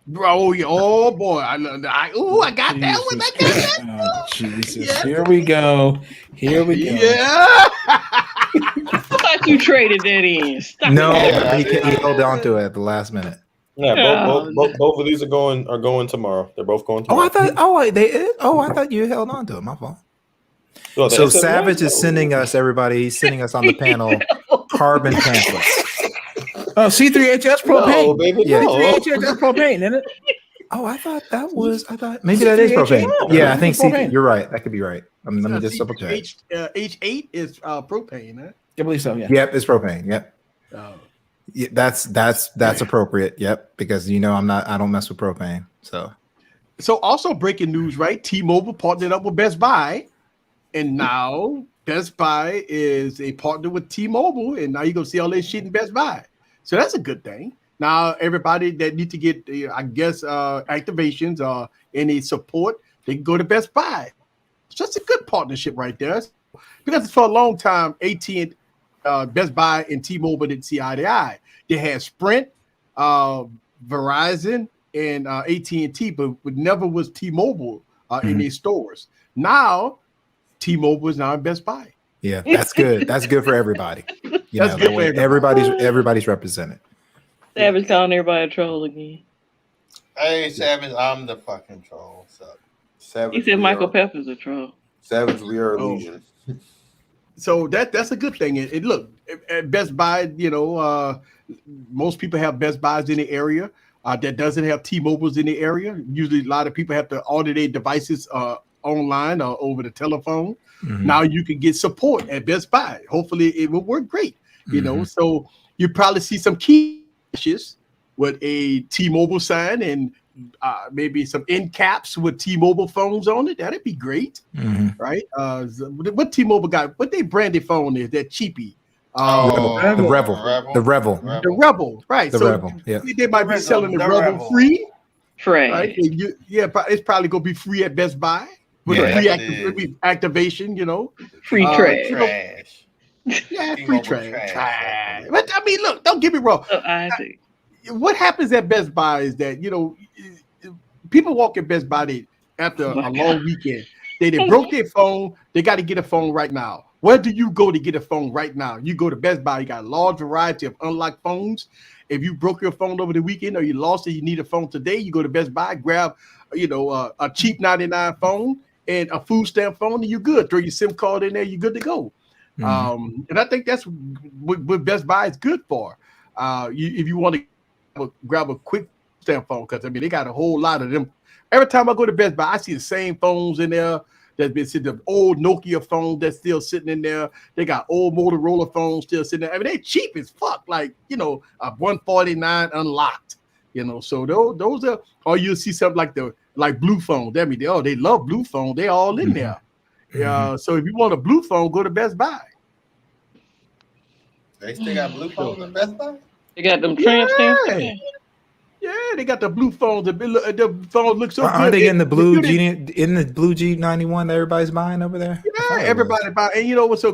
Bro, oh boy, I got that one. I got that. Oh, Jesus. Yeah. Here we go. Yeah. I thought you traded that in. Stop he held on to it at the last minute. Yeah, both of these are going tomorrow. They're both going tomorrow. I thought you held on to it. My fault. Well, so Savage is sending us, everybody. He's sending us on the panel carbon pamphlets. Oh, C3HS propane. No, baby, C3HS propane, isn't it? Oh, I thought maybe that is propane. Yeah, I think you're right. That could be right. Let me just double check. H8 is propane, huh? I believe so. Yeah. Yep, it's propane. Yep. Yeah, that's appropriate. Yep, because I don't mess with propane. So also breaking news, right? T-Mobile partnered up with Best Buy, and now Best Buy is a partner with T-Mobile, and now you're gonna see all this shit in Best Buy. So that's a good thing. Now everybody that need to get, activations or any support, they can go to Best Buy. So that's a good partnership right there. Because for a long time, AT&T, Best Buy, and T-Mobile didn't see eye to eye. They had Sprint, Verizon, and AT&T, but never was T-Mobile in their stores. Now, T-Mobile is now in Best Buy. Yeah, that's good. That's good for everybody. That's good for everybody. Everybody's represented. Savage calling everybody a troll again. Hey, Savage, I'm the fucking troll. So. Savage, he said Michael Pepper's a troll. Savage, we are illusion. So that's a good thing. And look, at Best Buy, most people have Best Buys in the area that doesn't have T-Mobiles in the area. Usually, a lot of people have to order their devices online or over the telephone. Mm-hmm. Now you can get support at Best Buy. Hopefully, it will work great. So you probably see some keyboards with a T-Mobile sign and maybe some end caps with T-Mobile phones on it. That'd be great, right? What T-Mobile got? What they branded phone is? That cheapy. The Rebel. Right? The Rebel. Yeah. They might be selling the Rebel free. Right. It's probably gonna be free at Best Buy with a free activation. Free trash. Yeah, free trash. But I mean, look, don't get me wrong. What happens at Best Buy is that people walk at Best Buy after a long weekend. They broke their phone. They got to get a phone right now. Where do you go to get a phone right now? You go to Best Buy. You got a large variety of unlocked phones. If you broke your phone over the weekend or you lost it, you need a phone today. You go to Best Buy, grab a cheap 99 phone and a food stamp phone, and you're good. Throw your SIM card in there. You're good to go. And I think that's what Best Buy is good for. If you want to grab a quick stamp phone, because they got a whole lot of them. Every time I go to Best Buy, I see the same phones in there. That's been sitting, the old Nokia phone that's still sitting in there. They got old Motorola phones still sitting there. I mean, they cheap as fuck, like a 149 unlocked. So those are, or you'll see something like blue phone. That mean they love blue phone. They all in there. So if you want a blue phone, go to Best Buy. They still got blue phones in Best Buy? They got them tramp stamps. Yeah, they got the blue phones. The phone looks so good. Are they in the blue G91 that everybody's buying over there? Yeah, everybody buying. And what's so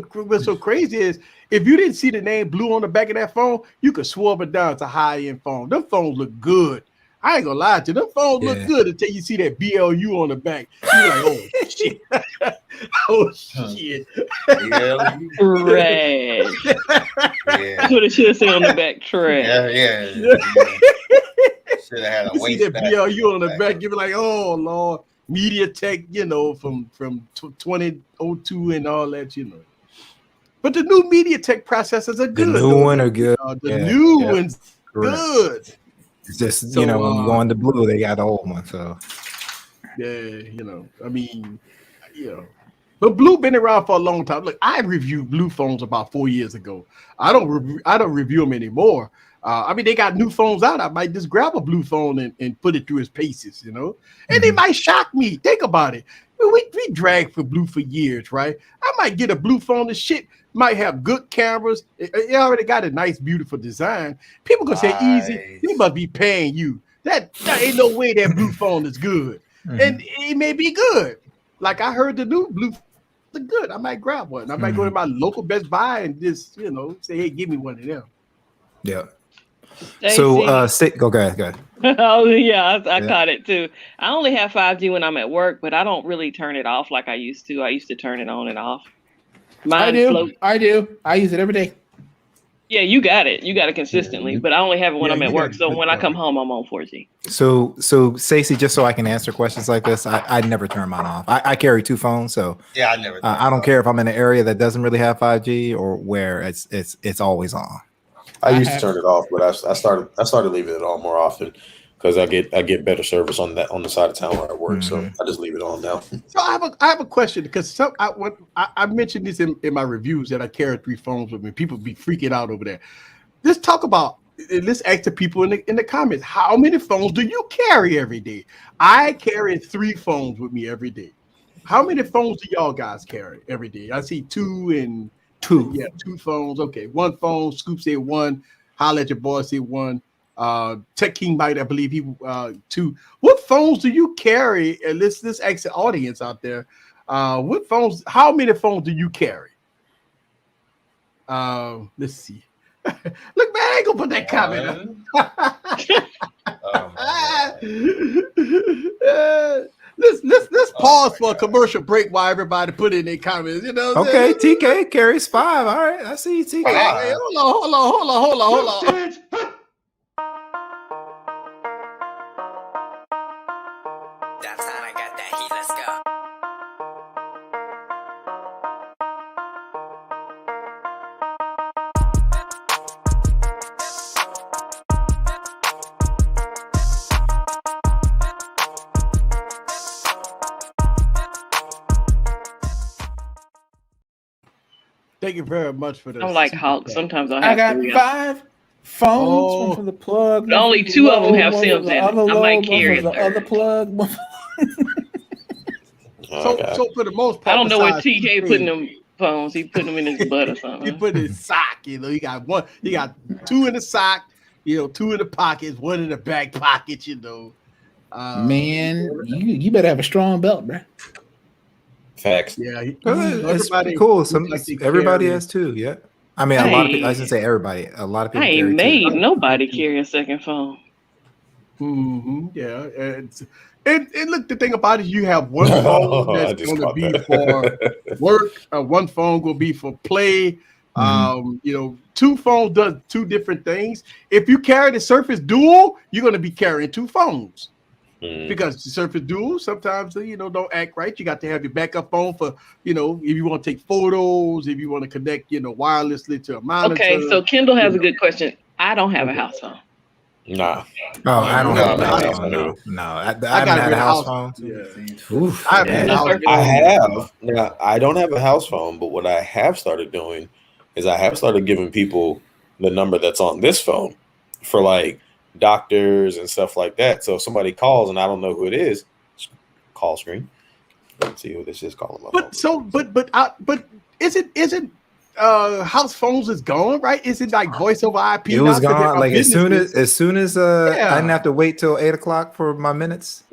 crazy is if you didn't see the name blue on the back of that phone, you could swerve it down. It's a high-end phone. Them phones look good. I ain't gonna lie to you. Them phones look good until you see that BLU on the back. You're like, oh shit. Oh shit. Trash. That's what it should say on the back. Trash. Yeah. Should have had a you see that BLU on the back. You be like, oh Lord, MediaTek, from 2002 and all that, But the new MediaTek processors are good. The new one are good. The new one's good. It's just when you go on the blue, they got the old one. So but blue been around for a long time. Look, I reviewed blue phones about 4 years ago. I don't review them anymore. They got new phones out. I might just grab a blue phone and put it through its paces, and they might shock me. Think about it. We we drag for blue for years, right? I might get a blue phone. The shit might have good cameras. It already got a nice, beautiful design. People gonna say easy. They must be paying you. That ain't no way that blue phone is good, and it may be good. Like I heard the new blue are good. I might grab one. I might go to my local Best Buy and just say, hey, give me one of them. Yeah. Stacey. So go ahead. Oh yeah, I caught it too. I only have 5G when I'm at work, but I don't really turn it off like I used to. I used to turn it on and off. I do. I use it every day. Yeah, you got it. You got it consistently, but I only have it when I'm at work. So when I come home, I'm on 4G. So Stacey, just so I can answer questions like this, I never turn mine off. I carry 2 phones, so yeah, I never. I don't care if I'm in an area that doesn't really have 5G or where it's always on. I used to turn it off, but I started leaving it on more often because I get better service on the side of town where I work. So I just leave it on now. So I have a question because I mentioned this in my reviews that I carry 3 phones with me. People be freaking out over there. Let's talk about. Let's ask the people in the comments. How many phones do you carry every day? I carry 3 phones with me every day. How many phones do y'all guys carry every day? I see 2 and 2. Yeah, 2 phones. Okay, 1 phone. Scoop said 1. Holla at your boy said 1. Tech King might, I believe he 2. What phones do you carry? And let's ask the audience out there. What phones? How many phones do you carry? Let's see. Look, man, I ain't gonna put that comment up. Let's pause for a commercial break while everybody put in their comments. Okay, TK carries 5. All right, I see you, TK. Hey, hold on. Thank you very much for this. I'm like Hulk. Sometimes I got 5 phones. One from the plug. But only 2 of them have SIMs in it. I might carry the other plug. So for the most part, I don't know where TK putting them phones. He putting them in his butt or something. He put his sock. He got 1. He got 2 in the sock. 2 in the pockets, 1 in the back pocket. Man, you better have a strong belt, bro. Facts. Yeah, it's pretty cool. Everybody has 2. Yeah, I mean, a lot of people. I shouldn't say everybody. A lot of people. I ain't made nobody carry a second phone. Yeah, and look, the thing about it, you have 1 phone that's going to be for work. 1 phone going to be for play. 2 phones does 2 different things. If you carry the Surface Dual, you're going to be carrying 2 phones. Because the Surface Dual sometimes don't act right. You got to have your backup phone for if you want to take photos, if you want to connect wirelessly to a monitor. Okay, so Kendall has a good question. I don't have a house phone. Nah. Oh, I don't have a house phone. No, I haven't had a house phone. Yeah. Oof, I have. Now, I don't have a house phone, but what I have started doing is I have started giving people the number that's on this phone for like doctors and stuff like that. So if somebody calls and I don't know who it is, call screen. Let's see who this is calling. But isn't house phones is gone, right? Is it like voice over IP? It was gone. Like as soon as I didn't have to wait till 8 o'clock for my minutes.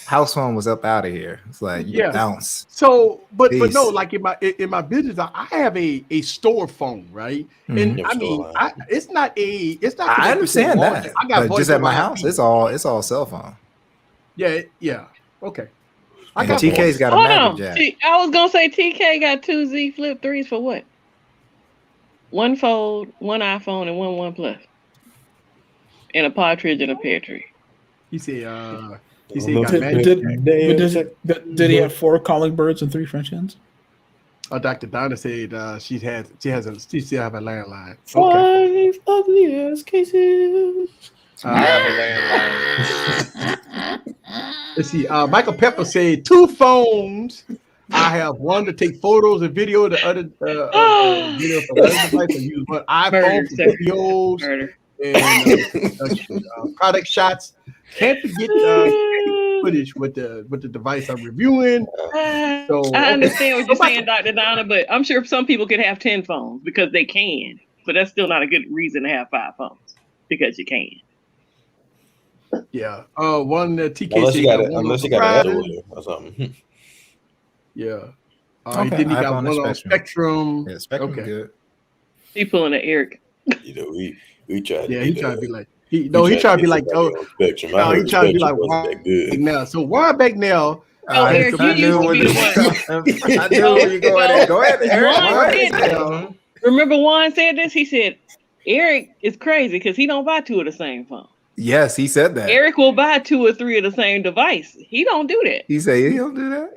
House phone was up out of here. It's like bounce. So, but no, like in my business, I have a store phone, right? And I mean, it's not. I understand that. I got just at my house. It's all cell phone. Yeah. Okay. TK's got a magic jack. I was gonna say TK got 2 Z Flip 3s for what? 1 Fold, 1 iPhone, and 1 OnePlus, and a partridge and a pear tree. He said he got did he have 4 calling birds and 3 French hens? Dr. Donna said she still have a landline. 5 ugly ass cases. I have a landline. Let's see. Michael Pepper said 2 phones. I have 1 to take photos and video. The other video for the other device. I use 1 iPhone for videos and product shots. Can't forget footage with the device I'm reviewing. So I understand what you're saying, Dr. Donna, but I'm sure some people could have 10 phones because they can, but that's still not a good reason to have 5 phones because you can. Yeah. One TK Unless said you got got an one on Android or something. Yeah. Okay, Then he got iPhone one and on Spectrum. Yeah, Spectrum Okay. good. He pulling an Eric. You know, we tried. Yeah, to he get, tried to be like he tried to be like Spectrum. I heard he tried to be like Spectrum wasn't that good. now. So Warren Bagnell. Eric, you used to be the one. I knew where you going at. Go ahead, Eric. Remember Juan said this? He said, Eric is crazy because he don't buy 2 of the same phone. Yes, he said that. Eric will buy 2 or 3 of the same device. He don't do that. He said he don't do that.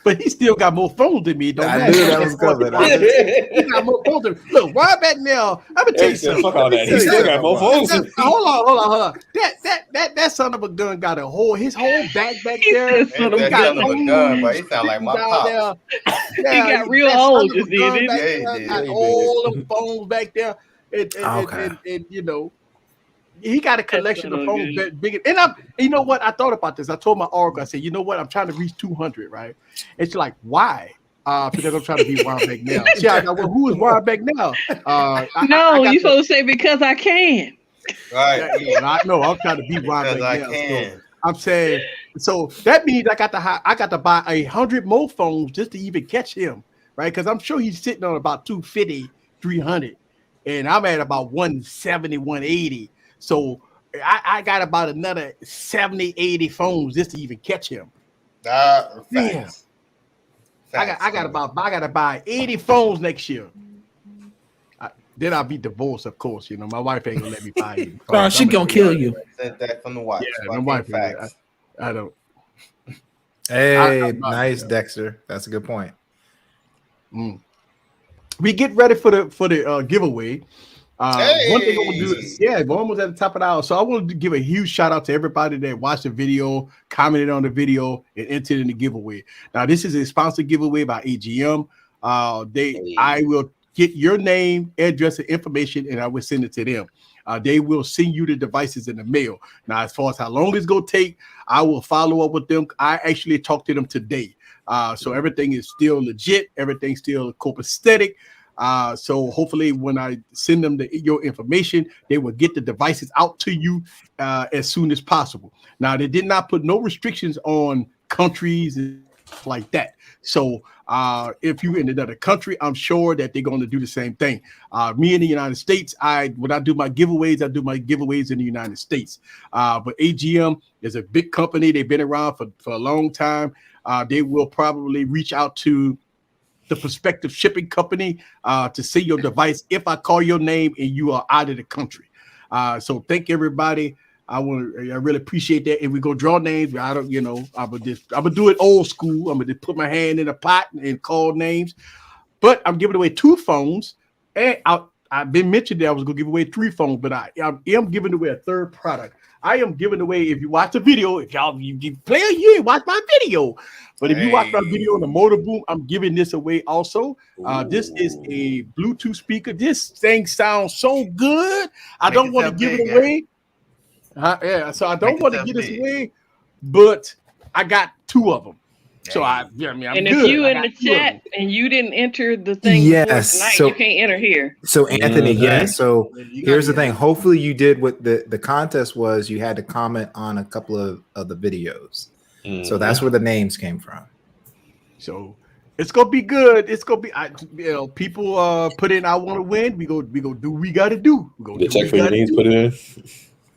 But he still got more phones than me. I knew that was coming. He got more phones than me. Look, Warren Bagnell. I'm gonna tell you something. Fuck all that. He still got more phones. Hold on. That son of a gun got his whole bag back there. That son of a gun, but he sound like my pop. He got real old, just did it? Got all them phones back there, and you know, he got a collection of phones bigger. And you know what? I thought about this. I told my oracle. I said, you know what? I'm trying to reach 200. Right? It's like why? Because I'm trying to be Warren Bagnell. See, who is Warren Bagnell? No, you supposed to say because I can. Right. I know. I'm trying to be Warren Bagnell. So I'm saying. So that means I got to buy 100 more phones just to even catch him, right? Because I'm sure he's sitting on about 250, 300, and I'm at about 170, 180. So I got about another 70, 80 phones just to even catch him. Damn. I got to buy 80 phones next year. Then I'll be divorced, of course. You know, my wife ain't gonna let me buy it. No, she gonna kill you. Said that from the watch. Yeah, my wife. I don't. Hey, nice, Dexter. That's a good point. We get ready for the giveaway. One thing I want to do, we're almost at the top of the hour. So I want to give a huge shout out to everybody that watched the video, commented on the video, and entered in the giveaway. Now, this is a sponsored giveaway by AGM. I will get your name, address, and information, and I will send it to them. They will send you the devices in the mail. Now, as far as how long it's going to take, I will follow up with them. I actually talked to them today. So everything is still legit. Everything's still copacetic. So hopefully when I send them your information, they will get the devices out to you as soon as possible. Now, they did not put no restrictions on countries and stuff like that. So if you're in another country, I'm sure that they're going to do the same thing. Me in the United States, when I do my giveaways, I do my giveaways in the United States. But AGM is a big company. They've been around for a long time. They will probably reach out to the prospective shipping company to send your device if I call your name and you are out of the country. So thank everybody. I really appreciate that. And we go draw names. I don't, I'm gonna do it old school. I'm gonna put my hand in a pot and call names. But I'm giving away 2 phones, and I've been mentioned that I was gonna give away 3 phones, but I am giving away a 3rd product. I am giving away, if you watch the video, if you player, you ain't watch my video. But if you watch my video on the Motor Boom, I'm giving this away also. This is a Bluetooth speaker. This thing sounds so good. I don't want to give it away. So I don't want to give this away, but I got 2 of them. So I'm and good. If you in the chat and you didn't enter the thing tonight, so you can't enter here. So Anthony, so here's the thing. Hopefully you did what the contest was. You had to comment on a couple of the videos. So that's where the names came from. So it's gonna be good. It's gonna be people put in I want to win. We go do what we gotta do. We go the check for your names put it in.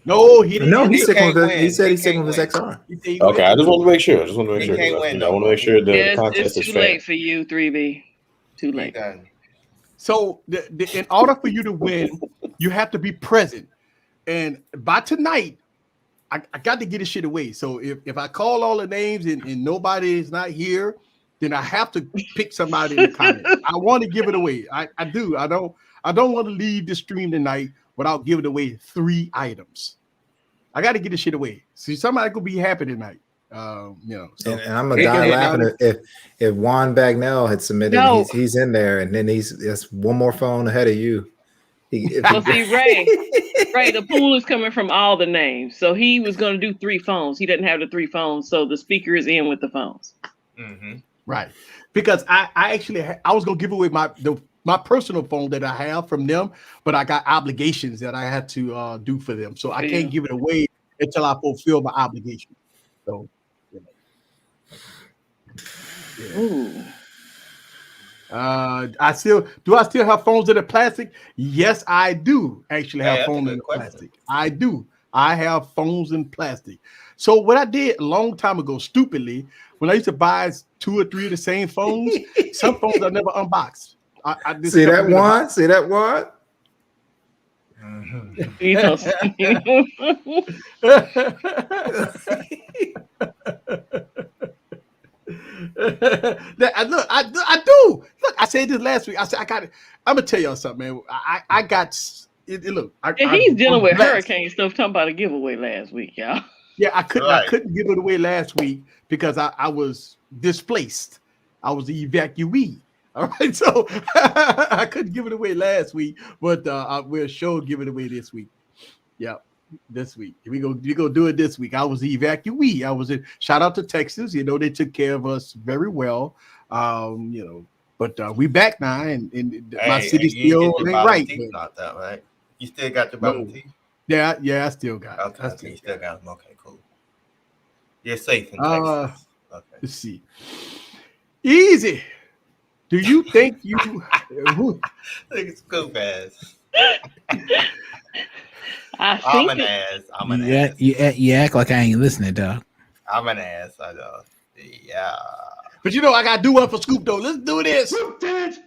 No, he didn't. No, he's sticking with he said he's sticking with his XR. Okay, I just want to make sure. I want to make sure the contest is fair. It's too late for you, 3B. Too late. So in order for you to win, you have to be present. And by tonight, I got to get this shit away. So if I call all the names and nobody is not here, then I have to pick somebody in the comments. I want to give it away. I do. I don't want to leave the stream tonight without giving away 3 items. I got to get this shit away. See, somebody could be happy tonight. So, and I'm gonna die laughing if Juan Bagnell had submitted. He's in there, and then he's one more phone ahead of you. Well, see, Ray, the pool is coming from all the names. So he was going to do 3 phones. He doesn't have the 3 phones, so the speaker is in with the phones. Mm-hmm. Right, because I actually I was gonna give away my personal phone that I have from them, but I got obligations that I had to do for them, so I can't give it away until I fulfill my obligation. So, Ooh. I still have phones that are plastic? Yes, I do actually have phones in plastic. I do. I have phones in plastic. So what I did a long time ago, stupidly, when I used to buy 2 or 3 of the same phones, some phones I never unboxed. I just see that one? See that one? Look, I do. Look, I said this last week. I said I got it. I'm gonna tell y'all something, man. I got it. Look, he's dealing with hurricane stuff. Talking about a giveaway last week, y'all. Yeah, I couldn't give it away last week because I was displaced. I was the evacuee. All right, so I couldn't give it away last week, but we'll sure give it away this week. Yeah, this week we go do it this week. I was the evacuee. I was in. Shout out to Texas. You know, they took care of us very well. You know, but we back now, and my city still ain't right. Not that right. You still got the bottom teeth. Yeah, I still got it. Okay, you still got them. Okay, cool. You're safe in Texas. Okay. Let's see. Easy. Do you think you? It's scoop ass. I'm an ass. You act like I ain't listening, dog. I'm an ass. I know. Yeah. But you know I gotta do one for Scoop though. Let's do this. Scoop dance.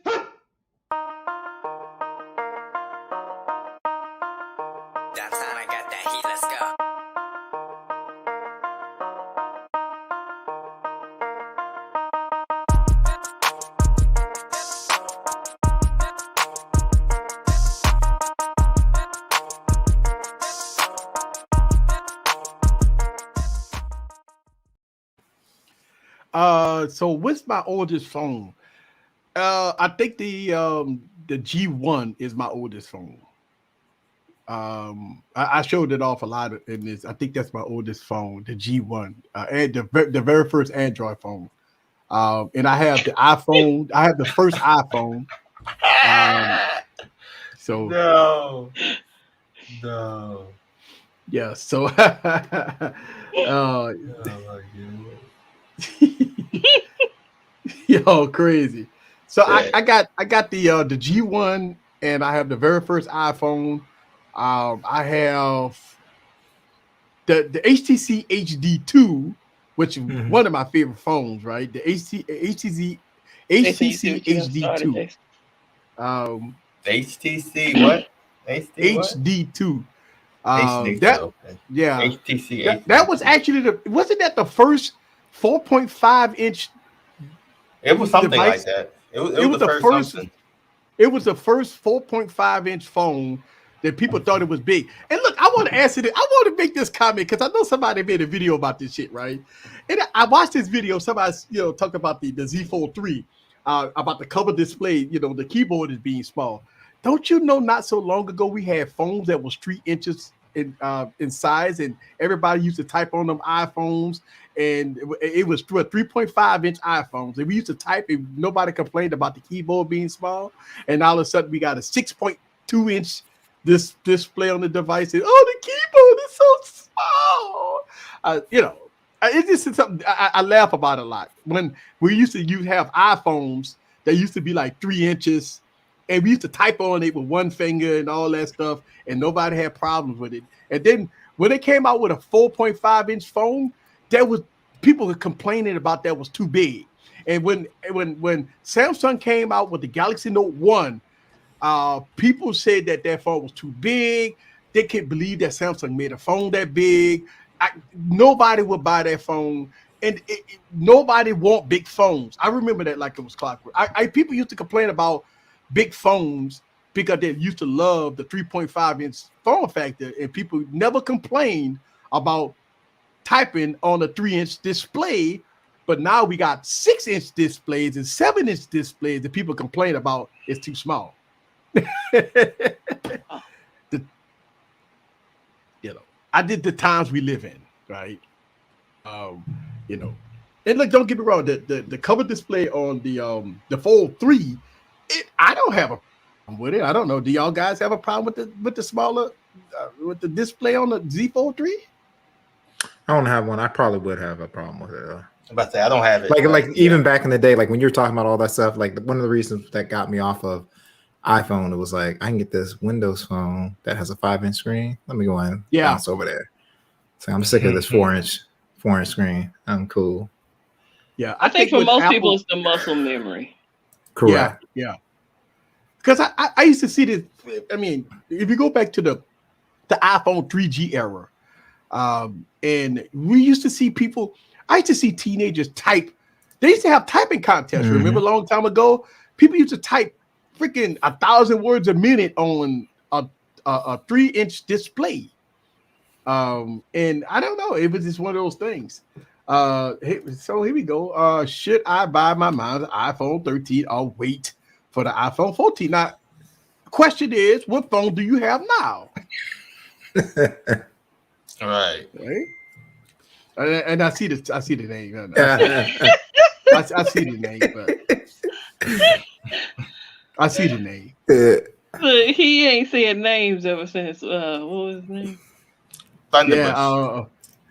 So what's my oldest phone? I think the G1 is my oldest phone. I showed it off a lot in this. I think that's my oldest phone, the G1, and the very first Android phone. And I have the iPhone. I have the first iPhone. So no. Yeah. So. Yo, crazy. So I got the G1, and I have the very first iPhone. I have the HTC HD2, which is one of my favorite phones, right? The HTC HD2. HTC what? HD2. Yeah. HTC. That was actually wasn't that the first 4.5 inch? It was something device? like that. It was the first something. It was the first 4.5 inch phone that people thought it was big. And look, I want to answer this. I want to make this comment because I know somebody made a video about this shit, right? And I watched this video. Somebody, talked about the Z Fold 3, about the cover display. The keyboard is being small. Don't you know? Not so long ago, we had phones that was 3 inches in size, and everybody used to type on them iPhones, and it was 3.5 inch iPhones, and we used to type, and nobody complained about the keyboard being small. And all of a sudden, we got a 6.2 inch display on the device, and the keyboard is so small. It's just something I laugh about a lot. When we used to have iPhones that used to be like 3 inches. And we used to type on it with one finger and all that stuff, and nobody had problems with it. And then when they came out with a 4.5 inch phone, people were complaining about that was too big. And when Samsung came out with the Galaxy Note 1, people said that phone was too big. They can't believe that Samsung made a phone that big. Nobody would buy that phone. And nobody want big phones. I remember that like it was clockwork. People used to complain about big phones because they used to love the 3.5 inch form factor, and people never complained about typing on a 3 inch display. But now we got 6 inch displays and 7 inch displays that people complain about it's too small. the I did the times we live in, right? And look, don't get me wrong, the cover display on the Fold 3, I don't have a problem with it. I don't know. Do y'all guys have a problem with the smaller with the display on the Z Fold 3? I don't have one. I probably would have a problem with it though. I'm about to say I don't have it. Like even back in the day, like when you were talking about all that stuff, like one of the reasons that got me off of iPhone, it was like I can get this Windows phone that has a 5-inch screen. Let me go and bounce over there. So I'm sick of this 4-inch screen. I'm cool. Yeah, I think for most people it's the muscle memory. Correct. Yeah. Because I used to see this. I mean, if you go back to the iPhone 3G era, and we used to see people. I used to see teenagers type. They used to have typing contests. Mm-hmm. Remember, a long time ago, people used to type freaking 1,000 words a minute on a 3-inch display. And I don't know. It was just one of those things. So here we go. Should I buy my mom's iPhone 13 or wait for the iPhone 14? Now, the question is, what phone do you have now? Right. And I see the name. I see the name, but I see the name. But he ain't said names ever since. What was his name? Thunderbush. Yeah,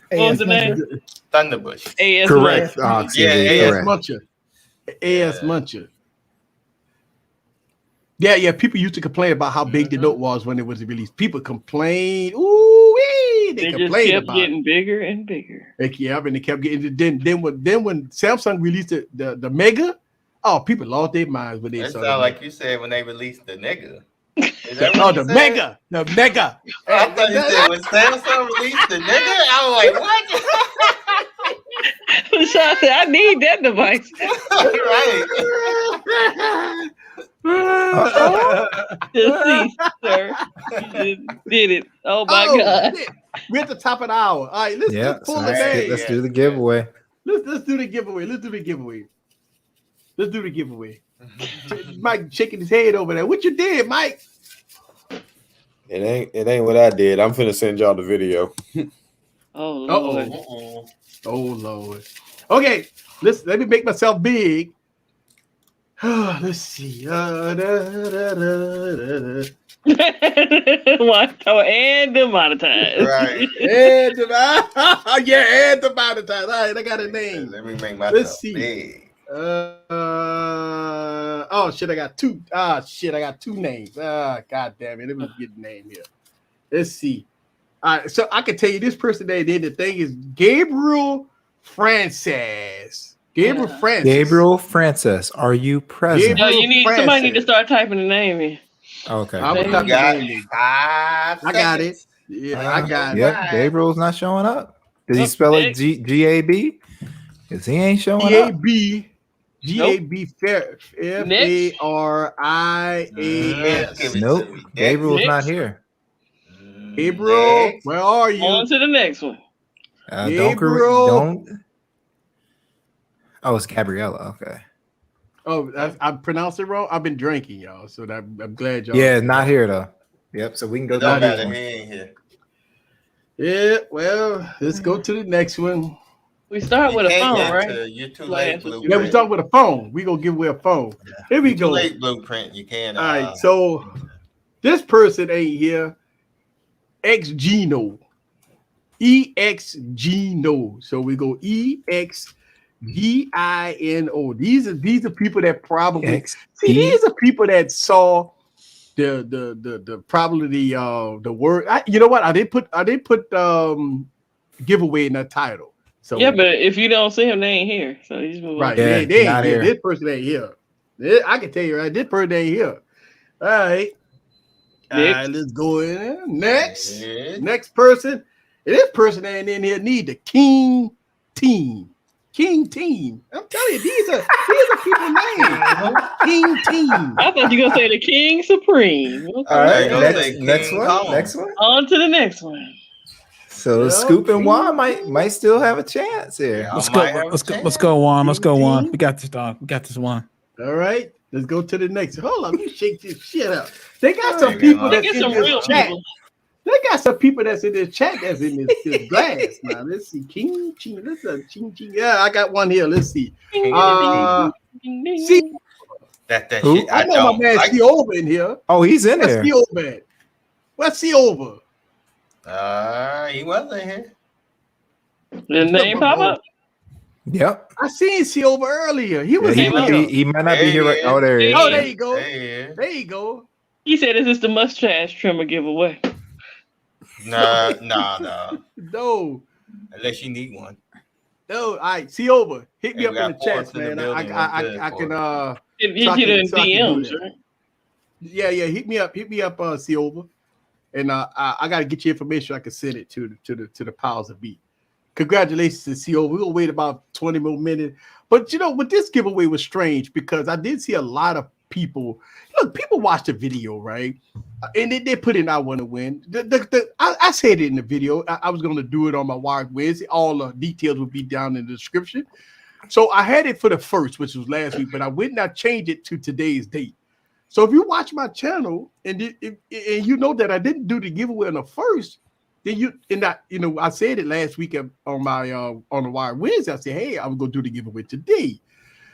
what was the name? Thunderbush. AS Correct. AS Muncher. AS Muncher. Yeah. People used to complain about how big the Note was when it was released. People complained. They just kept getting bigger and bigger. Yeah, and they kept getting. Then when Samsung released the Mega, people lost their minds when they that saw sound like you said when they released the nigga. The Mega. I thought you said when Samsung released the nigga. I was like, what? Sean said, I need that device. Right. See, sir. You just did it. Oh my God. We're at the top of the hour. All right, let's pull the name. Let's do the giveaway. Let's do the giveaway. Mike shaking his head over there. What you did, Mike? It ain't what I did. I'm finna send y'all the video. Oh Lord. Oh Lord. Okay, let me make myself big. Let's see. And demonetized. Right. And demonetized. All right, I got a name. Let me make myself big. Oh shit, I got two. I got two names. God damn it. Let me get the name here. Let's see. All right, so I can tell you this person name. Then the thing is Gabriel Francis. Gabriel Francis, are you present? No, somebody need to start typing the name in. Okay. I got it. Yeah, I got it. Yep, Gabriel's not showing up. Did he spell it G-A-B? Because he ain't showing up. G-A-B F-A-R-I-A-S. Nope. Gabriel's not here. Gabriel, where are you? On to the next one. Don't. Oh, it's Gabriella. Okay. Oh, I pronounced it wrong. I've been drinking, y'all. So I'm glad y'all. Yeah, not here though. Yep. So we can go down this one. Here. Yeah. Well, let's go to the next one. We start with a phone, right? You're too late. Yeah, we start with a phone. We gonna give away a phone. Here we go. Too late, Blueprint. You can. All right. So this person ain't here. EXGNO. So we go EXGINO. These are people that probably these are people that saw the probably the word. You know what? I did put giveaway in that title. So yeah, but if you don't see him, they ain't here. So you just move right. on. They ain't here. This person ain't here. I can tell you right. This person ain't here. All right. All right, let's go in there. Next person. This person ain't in here. Need the King Team. I'm telling you, these are people names. King Team. I thought you were gonna say the King Supreme. Okay. All right, next one. On to the next one. So Scoop and Juan might still have a chance here. Let's go, Juan. We got this, dog. We got this one. All right. Let's go to the next. Hold on, you shake this shit up. They got some people that's in this chat. They got some people that's in this chat that's in this glass. Now let's see. King Ching. Listen, Ching Ching. Yeah, I got one here. Let's see. See that shit. I know my man C over in here. Oh, he's in there. C over at? What's C over? He was in here. The name pop up. Yep. I seen C over earlier. He was he might not be here right. Oh, there he is. Oh, there you go. There you go. He said, "Is this the mustache trimmer giveaway?" No. No. Unless you need one. No. All right. See over. Hit me up in the chat, man. I can hit you in DMs, right? Yeah. Hit me up. See over. And I gotta get your information. I can send it to the powers of be. Congratulations to CO. We'll wait about 20 more minutes. But but this giveaway was strange because I did see a lot of people. Look, people watch the video, right? And they put in I want to win. I said it in the video. I was going to do it on my Wired Wednesday. All the details will be down in the description. So I had it for the first, which was last week, but I would not change it to today's date. So if you watch my channel and you know that I didn't do the giveaway on the first, then I said it last week on my on the Wired Wednesday. I said, hey, I'm going to do the giveaway today.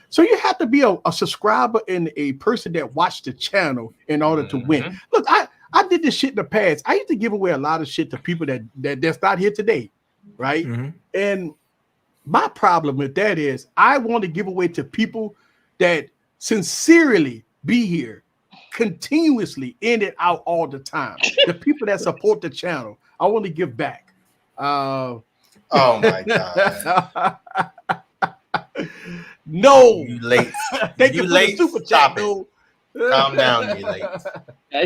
So you have to be a subscriber and a person that watched the channel in order to win. Look, I did this shit in the past. I used to give away a lot of shit to people that's not here today, right? And my problem with that is I want to give away to people that sincerely be here continuously in and out all the time. The people that support the channel, I want to give back. Oh my God. No, you late. Thank you late. For the super chat, dude. Calm down, you late.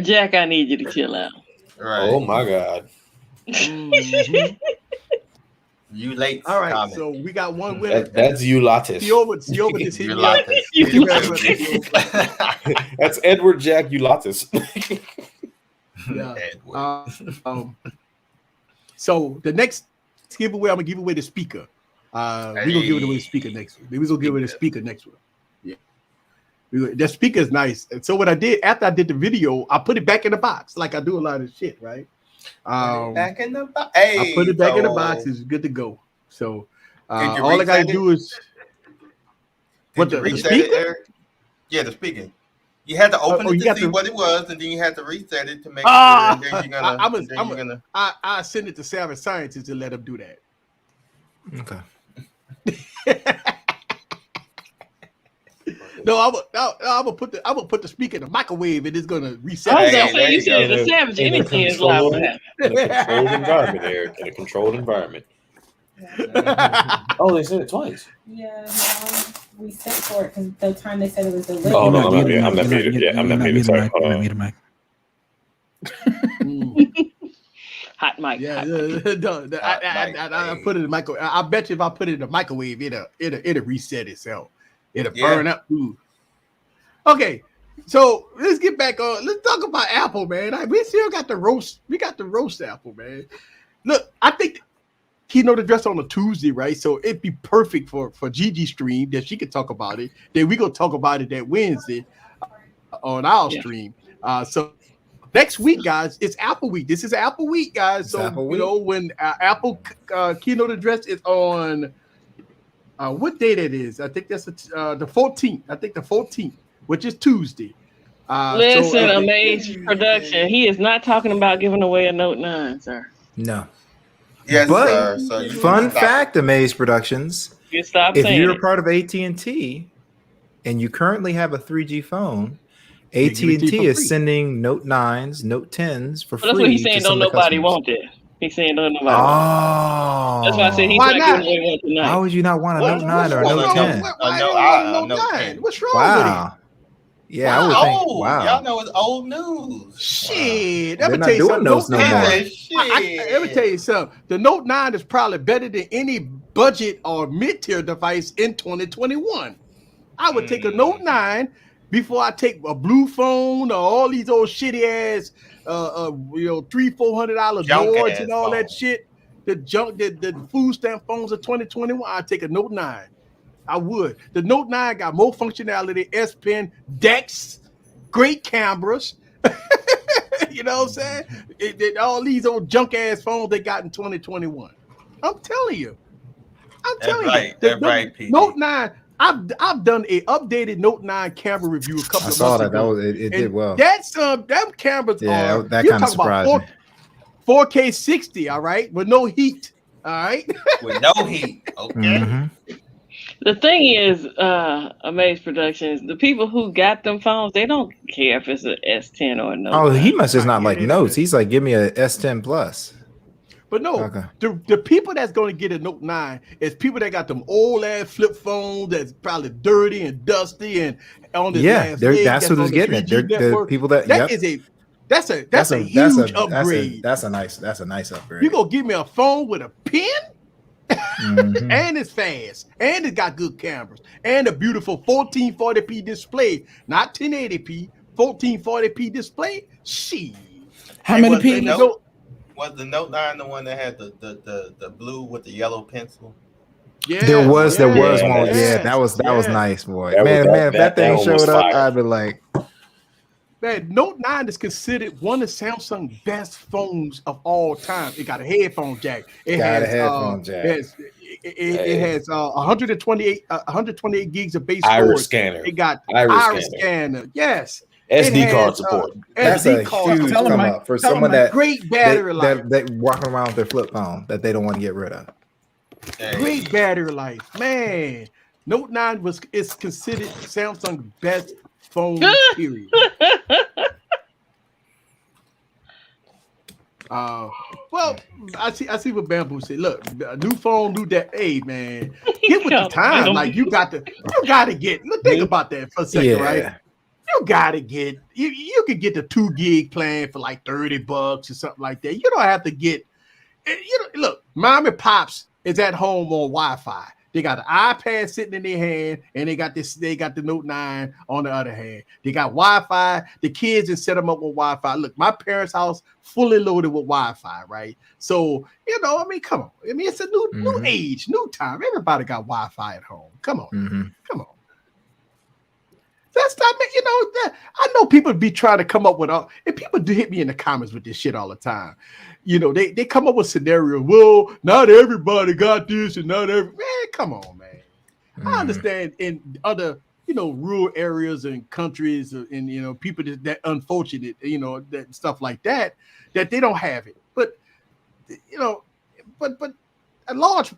Jack, I need you to chill out. Right. Oh my God. You late. All right, so we got one winner. That's Ulatis. Sioba just hit me. That's Edward Jack Ulatis. Yeah. So the next giveaway, I'm gonna give away the speaker. We're gonna give it away the speaker next week. We're gonna give it a speaker next week. Yeah. The speaker is nice. And so what I did after I did the video, I put it back in the box, like I do a lot of shit, right? Back in the box. Hey, I put it back in the box. It's good to go. So all I gotta do is the speaker? Yeah, the speaker. You had to open it to see what it was, and then you had to reset it to make sure. And then you're gonna. I send it to Savage Scientists and let them do that. Okay. No, I'm gonna put the speaker in the microwave and it's gonna reset. I was gonna say you said the Savage anything is liable to happen. In a controlled environment, Eric. In a controlled environment. Oh, they said it twice. Yeah, we sent for it because the time they said it was delayed. Oh no, I'm not muted. Yeah, I'm not muted. Sorry. Hot mic. Yeah, I put it in the microwave. I bet you if I put it in the microwave, it'll reset itself. It'll burn up. Ooh. Okay, so let's get back on. Let's talk about Apple, man. We still got the roast. We got the roast Apple, man. Look, I think Keynote address on a Tuesday, right? So it'd be perfect for Gigi stream that she could talk about it. Then we gonna talk about it that Wednesday on our stream. So next week, guys, it's Apple Week. This is Apple Week, guys. So when Apple Keynote address is on what date it is? I think that's the 14th. I think the 14th, which is Tuesday. Listen, Amaze Production. He is not talking about giving away a Note 9, sir. No. Yes, but sir. So fun fact, Amaze Productions. You stop if saying you're it. a part of AT&T and you currently have a 3G phone, AT&T is sending Note 9s, Note 10s for free. That's what he's saying. Don't nobody want it. He's saying don't nobody. Oh, that's why I said he's not giving away one tonight. Why would you not want a Note 9 or a Note 10? Note 9? What's wrong with it? Yeah, I would think. Wow, y'all know it's old news. Shit, they're not doing those no more. Let me tell you something. The Note 9 is probably better than any budget or mid-tier device in 2021. I would take a Note 9 before I take a blue phone or all these old shitty ass, $300-400 boards and all that shit. The junk, the food stamp phones of 2021. I take a Note 9. I would. The Note 9 got more functionality, S Pen, DeX, great cameras. You know what I'm saying? All these old junk ass phones they got in 2021. I'm telling you. That's right. That's right, PD. Note 9. I've done a updated Note 9 camera review a couple of months ago. It did well. That's them cameras yeah, are that kind of surprised me. 4K 60, all right, with no heat. All right. With no heat. Okay. Mm-hmm. The thing is, Amaze Productions, the people who got them phones, they don't care if it's an S10 or a Note. Oh, he must just not Yeah, like notes. He's like, give me a S10 Plus. But no, Okay. the people that's going to get a Note 9 is people that got them old ass flip phones that's probably dirty and dusty and on the last leg, that's who's getting it. They're the people that that's a huge upgrade. That's a nice upgrade. You gonna give me a phone with a pen? Mm-hmm. And it's fast, and it got good cameras, and a beautiful 1440p display, not 1080p, 1440p display. Shit. How many people? Was the Note 9 the one that had the blue with the yellow pencil? Yeah, there was one. Yes. Yeah, that was nice, boy. That If that thing showed up, fire. I'd be like, man, Note 9 is considered one of Samsung's best phones of all time. It got a headphone jack. It has 128 gigs of base Iris storage. scanner. It got Iris scanner. Yes. SD card support. that's a huge come up for someone that great battery life. That walking around with their flip phone that they don't want to get rid of. Great battery life, man. Note 9 is considered Samsung's best phone. Period. Well, I see what Bamboo said. Look, a new phone, new that. Hey, man, get with the time. Like you got to get. Look, think about that for a second, right? You gotta get you could get the 2 gig plan for like $30 or something like that. You don't have to get. Look, mom and pops is at home on Wi-Fi. They got an iPad sitting in their hand, and they got the Note 9 on the other hand. They got Wi-Fi. The kids and set them up with Wi-Fi. Look, my parents' house fully loaded with Wi-Fi, right? So, I mean, come on. I mean, it's a new age, new time. Everybody got Wi-Fi at home. Come on. Mm-hmm. Come on. That's not, I know people be trying to come up with and people do hit me in the comments with this shit all the time. They come up with scenarios. Well, not everybody got this and not every man. Come on, man. Mm-hmm. I understand in other, rural areas and countries and people that unfortunate, that stuff like that they don't have it. But but a large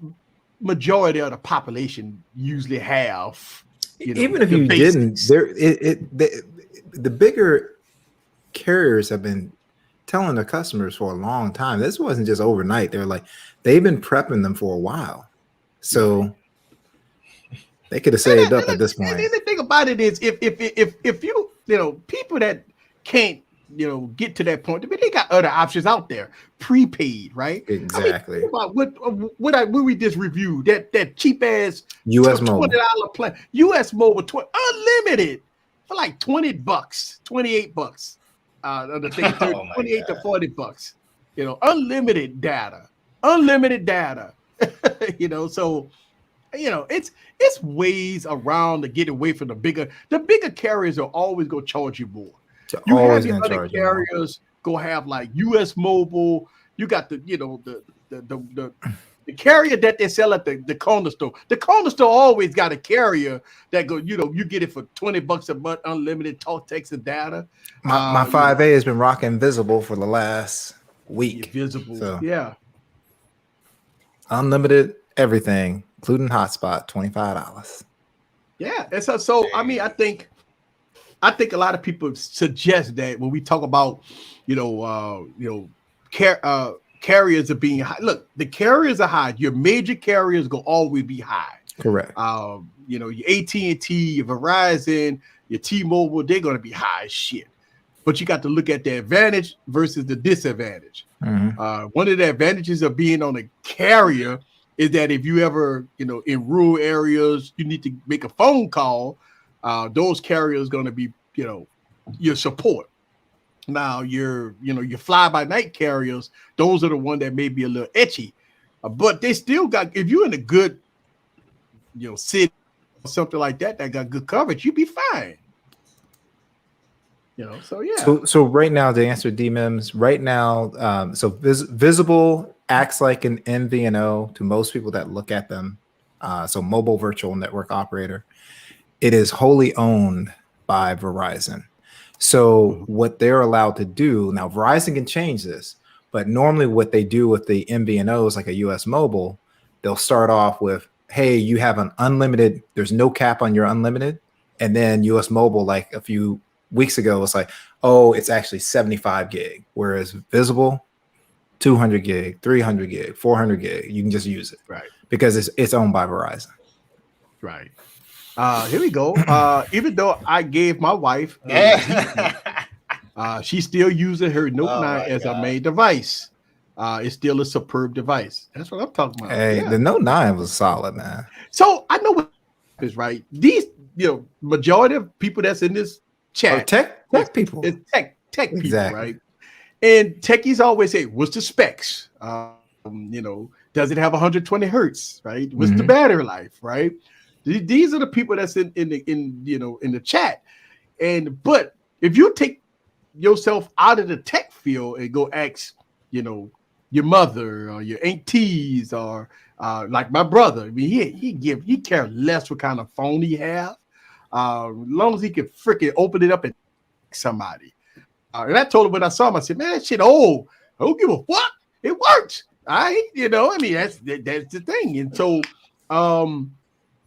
majority of the population usually have. Even if you didn't, the bigger carriers have been telling their customers for a long time. This wasn't just overnight. They've been prepping them for a while, so they could have saved up at this point. And the thing about it is, if you people that can't get to that point, I mean, they got other options out there, prepaid, right? Exactly. I mean, what we just reviewed, that cheap ass US Mobile $20 plan, US Mobile unlimited for like $20, $28. The thing, 28 to $40. Unlimited data. So it's ways around to get away from the bigger carriers are always gonna charge you more. You have your other carriers go have like US Mobile. You got the carrier that they sell at the corner store. The corner store always got a carrier that go. You get it for $20 a month, unlimited talk, text, and data. My 5A has been rocking Visible for the last week. Visible, so. Yeah. Unlimited everything, including hotspot, $25. Yeah, and so I mean, I think a lot of people suggest that when we talk about, carriers are being high. Look, the carriers are high. Your major carriers will always be high. Correct. Your AT&T, your Verizon, your T-Mobile, they're going to be high as shit. But you got to look at the advantage versus the disadvantage. Mm-hmm. One of the advantages of being on a carrier is that if you ever, in rural areas, you need to make a phone call, those carriers going to be, your support. Now your fly-by-night carriers, those are the ones that may be a little etchy, but they still got. If you're in a good, city something like that got good coverage, you'd be fine. So yeah. So right now, to answer D-Mims, right now, so Visible acts like an MVNO to most people that look at them. So mobile virtual network operator. It is wholly owned by Verizon. So what they're allowed to do now, Verizon can change this, but normally what they do with the MVNOs, like a US Mobile, they'll start off with, hey, you have an unlimited, there's no cap on your unlimited. And then US Mobile, like a few weeks ago, was like, oh, it's actually 75 gig. Whereas Visible, 200 gig, 300 gig, 400 gig, you can just use it. Right. Because it's owned by Verizon. Right. Here we go. Even though I gave my wife, she's still using her Note 9 as a main device. It's still a superb device. That's what I'm talking about. Hey, the Note 9 was solid, man. So I know what is right. These, majority of people that's in this chat, tech people. It's tech people, right? And techies always say, "What's the specs? Does it have 120 hertz? Right? What's the battery life? Right?" These are the people that's in the chat. But if you take yourself out of the tech field and go ask, your mother or your aunties or like my brother, I mean, he cares less what kind of phone he have, as long as he can freaking open it up and somebody. And I told him when I saw him, I said, "Man, that shit old. I don't give a fuck. It works." I mean, that's the thing. And so,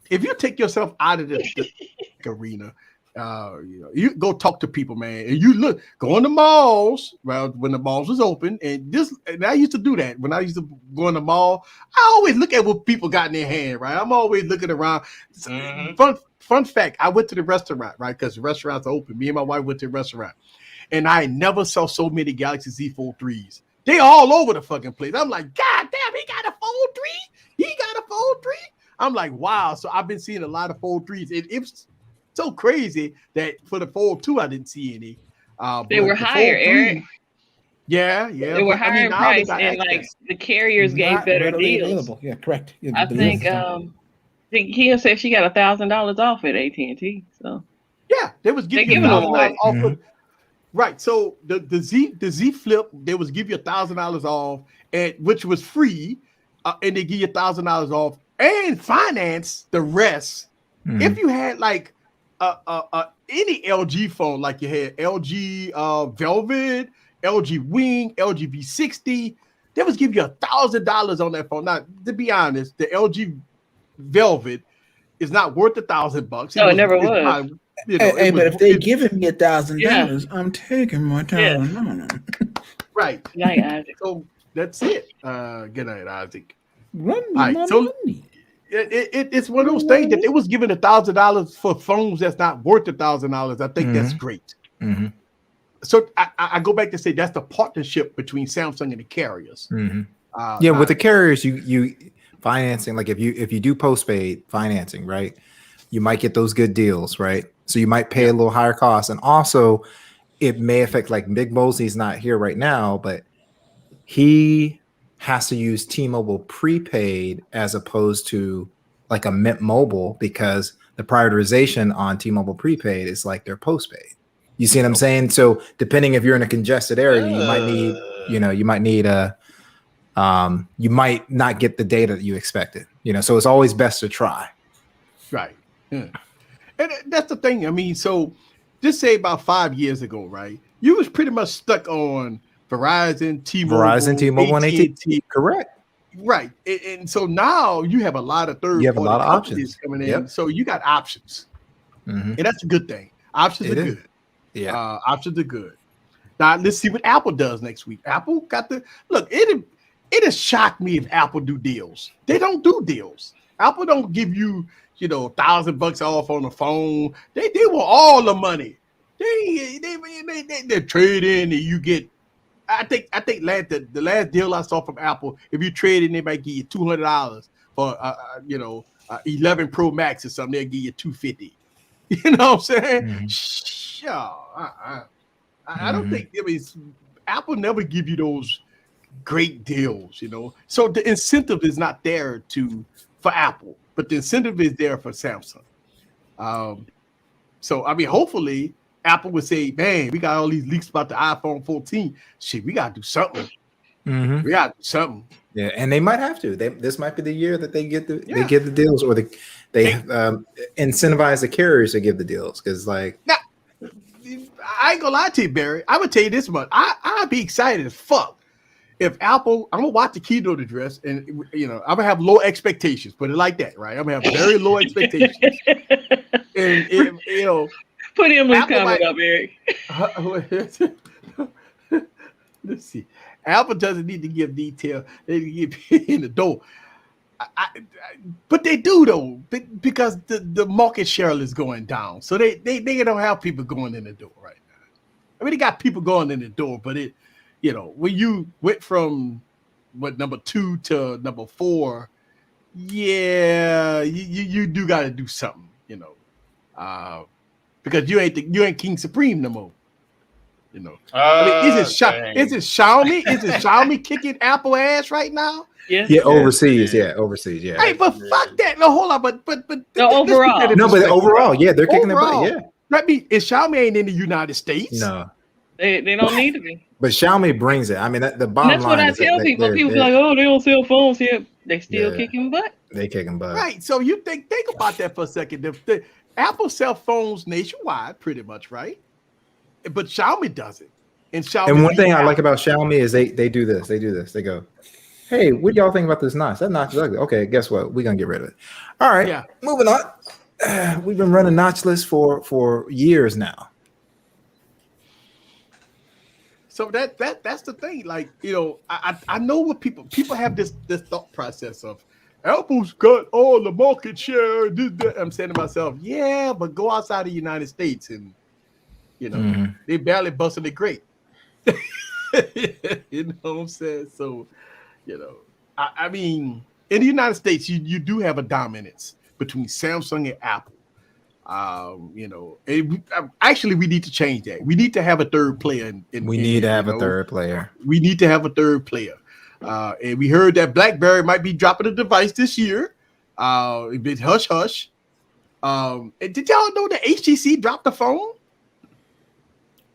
if you take yourself out of the arena, you go talk to people, man, and you go in the malls. Well, when the malls was open, and I used to do that when I used to go in the mall. I always look at what people got in their hand, right? I'm always looking around. Fun fact: I went to the restaurant, right? Because the restaurants are open. Me and my wife went to the restaurant, and I never saw so many Galaxy Z Fold 3s. They all over the fucking place. I'm like, God damn, he got a Fold 3? He got a Fold 3? I'm like, wow. So I've been seeing a lot of Fold 3s. It's so crazy that for the Fold 2, I didn't see any. They were higher, Eric. Yeah. They were higher in price, and like the carriers gave better deals. Available. Yeah, correct. Yeah, I think Kia said she got $1,000 off at AT&T. So yeah, they was giving $1,000 off. Right. So the Z Flip, they was give you $1,000 off, which was free, and they give you $1,000 off and finance the rest. If you had like any LG phone, like you had LG Velvet, LG Wing, LG V60, they was give you $1,000 on that phone. Now, to be honest, the LG Velvet is not worth $1,000. No, it never was. But if they giving me $1,000, I'm taking my $1,000. Right. Yeah, Isaac. So that's it. Good night, Isaac. Run me my money. It's one of those things that it was giving $1,000 for phones that's not worth $1,000. I think that's great. So I go back to say that's the partnership between Samsung and the carriers. With the carriers, you financing, like if you do postpaid financing, right, you might get those good deals, right? So you might pay a little higher cost, and also it may affect, like Big Mosey's not here right now, but he has to use T-Mobile prepaid as opposed to like a Mint Mobile, because the prioritization on T-Mobile prepaid is like their postpaid. You see what I'm saying? So depending if you're in a congested area, you might not get the data that you expected. So it's always best to try. Right. Yeah. And that's the thing. I mean, so just say about 5 years ago, right? You was pretty much stuck on Verizon, T-Mobile, and AT&T. Correct. Right. And so now you have a lot of third-party options coming in. So you got options. And that's a good thing. Options are good. Yeah. Options are good. Now let's see what Apple does next week. Apple got it has shocked me if Apple do deals. They don't do deals. Apple don't give you, $1,000 off on the phone. They want all the money. They trade in and you get. I think the last deal I saw from Apple, if you trade in, they might give you $200 for 11 Pro Max or something. They'll give you $250. You know what I'm saying? I don't think. I mean, Apple never give you those great deals. So the incentive is not there for Apple, but the incentive is there for Samsung. So I mean, hopefully Apple would say, "Man, we got all these leaks about the iPhone 14. Shit, we gotta do something. Mhm. We gotta do something." Yeah, and they might have to. This might be the year that they get they get the deals, or they incentivize the carriers to give the deals, because like. Now, I ain't gonna lie to you, Barry. I'm gonna tell you this much. I'd be excited as fuck if Apple. I'm gonna watch the keynote address, and I'm gonna have low expectations. Put it like that, right? I'm gonna have very low expectations. And put him in comment up, Eric. Let's see. Apple doesn't need to give detail. They need to get in the door. But they do though, because the market share is going down. So they don't have people going in the door right now. I mean, they got people going in the door, but when you went from number 2 to number 4, yeah, you do got to do something, because you ain't King Supreme no more. I mean, is it Xiaomi? Is it Xiaomi kicking Apple ass right now? Yeah, overseas. Yeah, overseas. Yeah. Hey, but fuck that. No, hold on. But overall. No, but overall, yeah, they're kicking their butt. Yeah. That means Xiaomi ain't in the United States. No. They don't need to be. But Xiaomi brings it. I mean, the bottom that's line. That's what I tell people. People be like, "Oh, they don't sell phones here." They still kicking butt. They kicking butt. Right. So you think about that for a second. The Apple sell phones nationwide, pretty much, right? But Xiaomi doesn't. And one thing I like about Xiaomi is they do this. They do this. They go, "Hey, what do y'all think about this notch? That notch is ugly. Okay, guess what? We're gonna get rid of it." All right. Yeah. Moving on. We've been running notch lists for years now. So that's the thing. Like, I know what people have this thought process of Apple's got all the market share. I'm saying to myself, yeah, but go outside the United States and they barely busted it great. You know what I'm saying? So, I mean, in the United States, you do have a dominance between Samsung and Apple. Actually, we need to change that. We need to have a third player. We need to have a third player. We need to have a third player. And we heard that BlackBerry might be dropping a device this year. A bit hush hush. And did y'all know that HTC dropped the phone?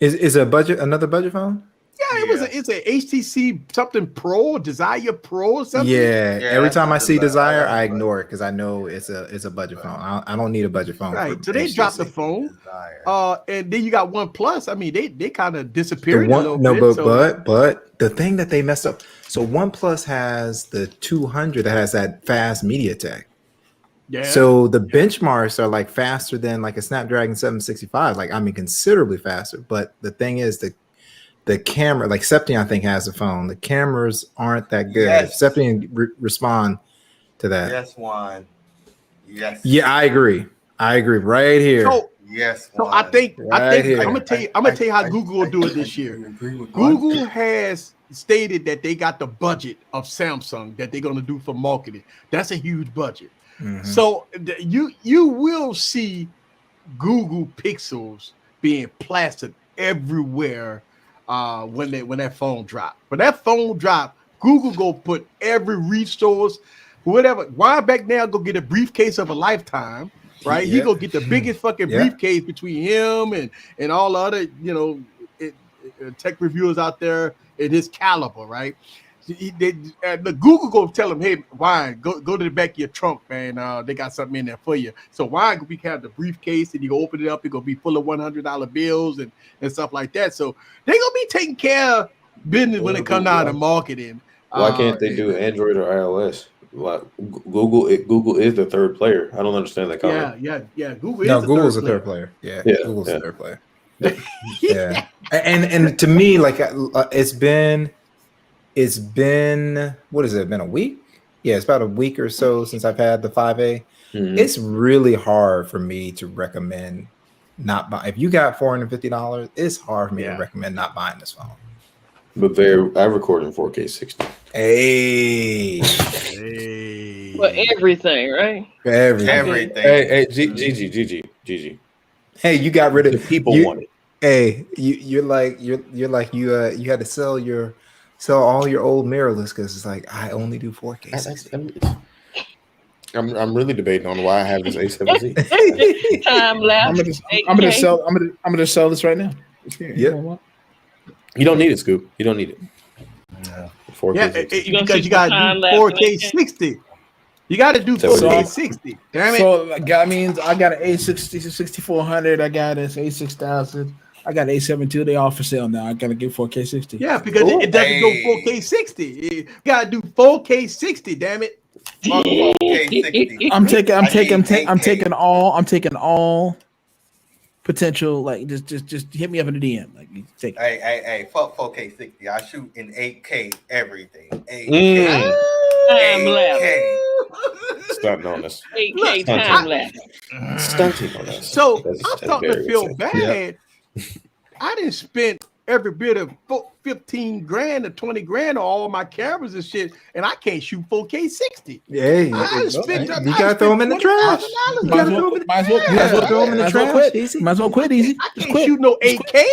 Is another budget phone? Yeah, it's a HTC something Pro, Desire Pro or something. Yeah, every time I see Desire, I ignore it because I know it's a budget phone. I don't need a budget phone. Right. So they dropped the phone. And then you got OnePlus. I mean, they kind of disappeared a little bit. But the thing that they messed up. So OnePlus has the 200 that has that fast MediaTek. Yeah. So the benchmarks are like faster than like a Snapdragon 765, like considerably faster. But the thing is the camera, like Septian, I think has a phone. The cameras aren't that good. Yes. Septian respond to that. Yes, Juan. Yes. Yeah, I agree. Right here. So, yes. So I think I'm gonna tell you how Google will do it this year. Google has stated that they got the budget of Samsung that they're gonna do for marketing. That's a huge budget. Mm-hmm. So you will see Google Pixels being plastered everywhere when that phone drop. When that phone drop, Google go put every resource, whatever. Why back now go get a briefcase of a lifetime, right? He go get the biggest fucking briefcase between him and all the other tech reviewers out there in his caliber, right? The Google go tell him, hey, Wine, go to the back of your trunk, man. They got something in there for you. So Wine, we have the briefcase, and you go open it up. It's gonna be full of $100 bills and stuff like that. So they're gonna be taking care of business when it comes down to marketing. Why can't they do Android or iOS? Like Google is the third player. I don't understand that comment. Yeah. Google's the third player. Yeah, Google's the third player. Yeah, and to me, like it's been what is it? Been a week? Yeah, it's about a week or so since I've had the 5A. Mm-hmm. It's really hard for me to recommend not buy. If you got $450, it's hard for me to recommend not buying this phone. But I record in 4K 60. Hey. For everything, right? For everything. Hey, Gigi. Hey, you got rid of the people want it. Hey, you had to sell all your old mirrorless because it's like I only do 4K 60. I'm really debating on why I have this A7C. Time lapse. I'm gonna sell this right now. Yep. You don't need it, Scoop. You don't need it. Yeah, 4K 60. because you gotta do 4K 60. You got to do 4K 60. Damn it. So that means I got an A60 6400. I got this A6000. I got A72. They all for sale now. I got to get 4K 60. Yeah, because it doesn't go 4K 60. You got to do 4K 60. Damn it. 4K 60. I'm taking all potential. Like just hit me up in the DM. Like take. Hey, fuck 4K 60. I shoot in 8K everything. 8K. 8K. Stunting on us. 8K time lapse. Stunting on us. So I'm starting to feel bad. I didn't spend every bit of 15 grand or 20 grand on all my cameras and shit, and I can't shoot 4K 60. Yeah, you gotta throw them in the trash. You gotta throw them in the trash. Might as well quit easy. I can't shoot no 8K.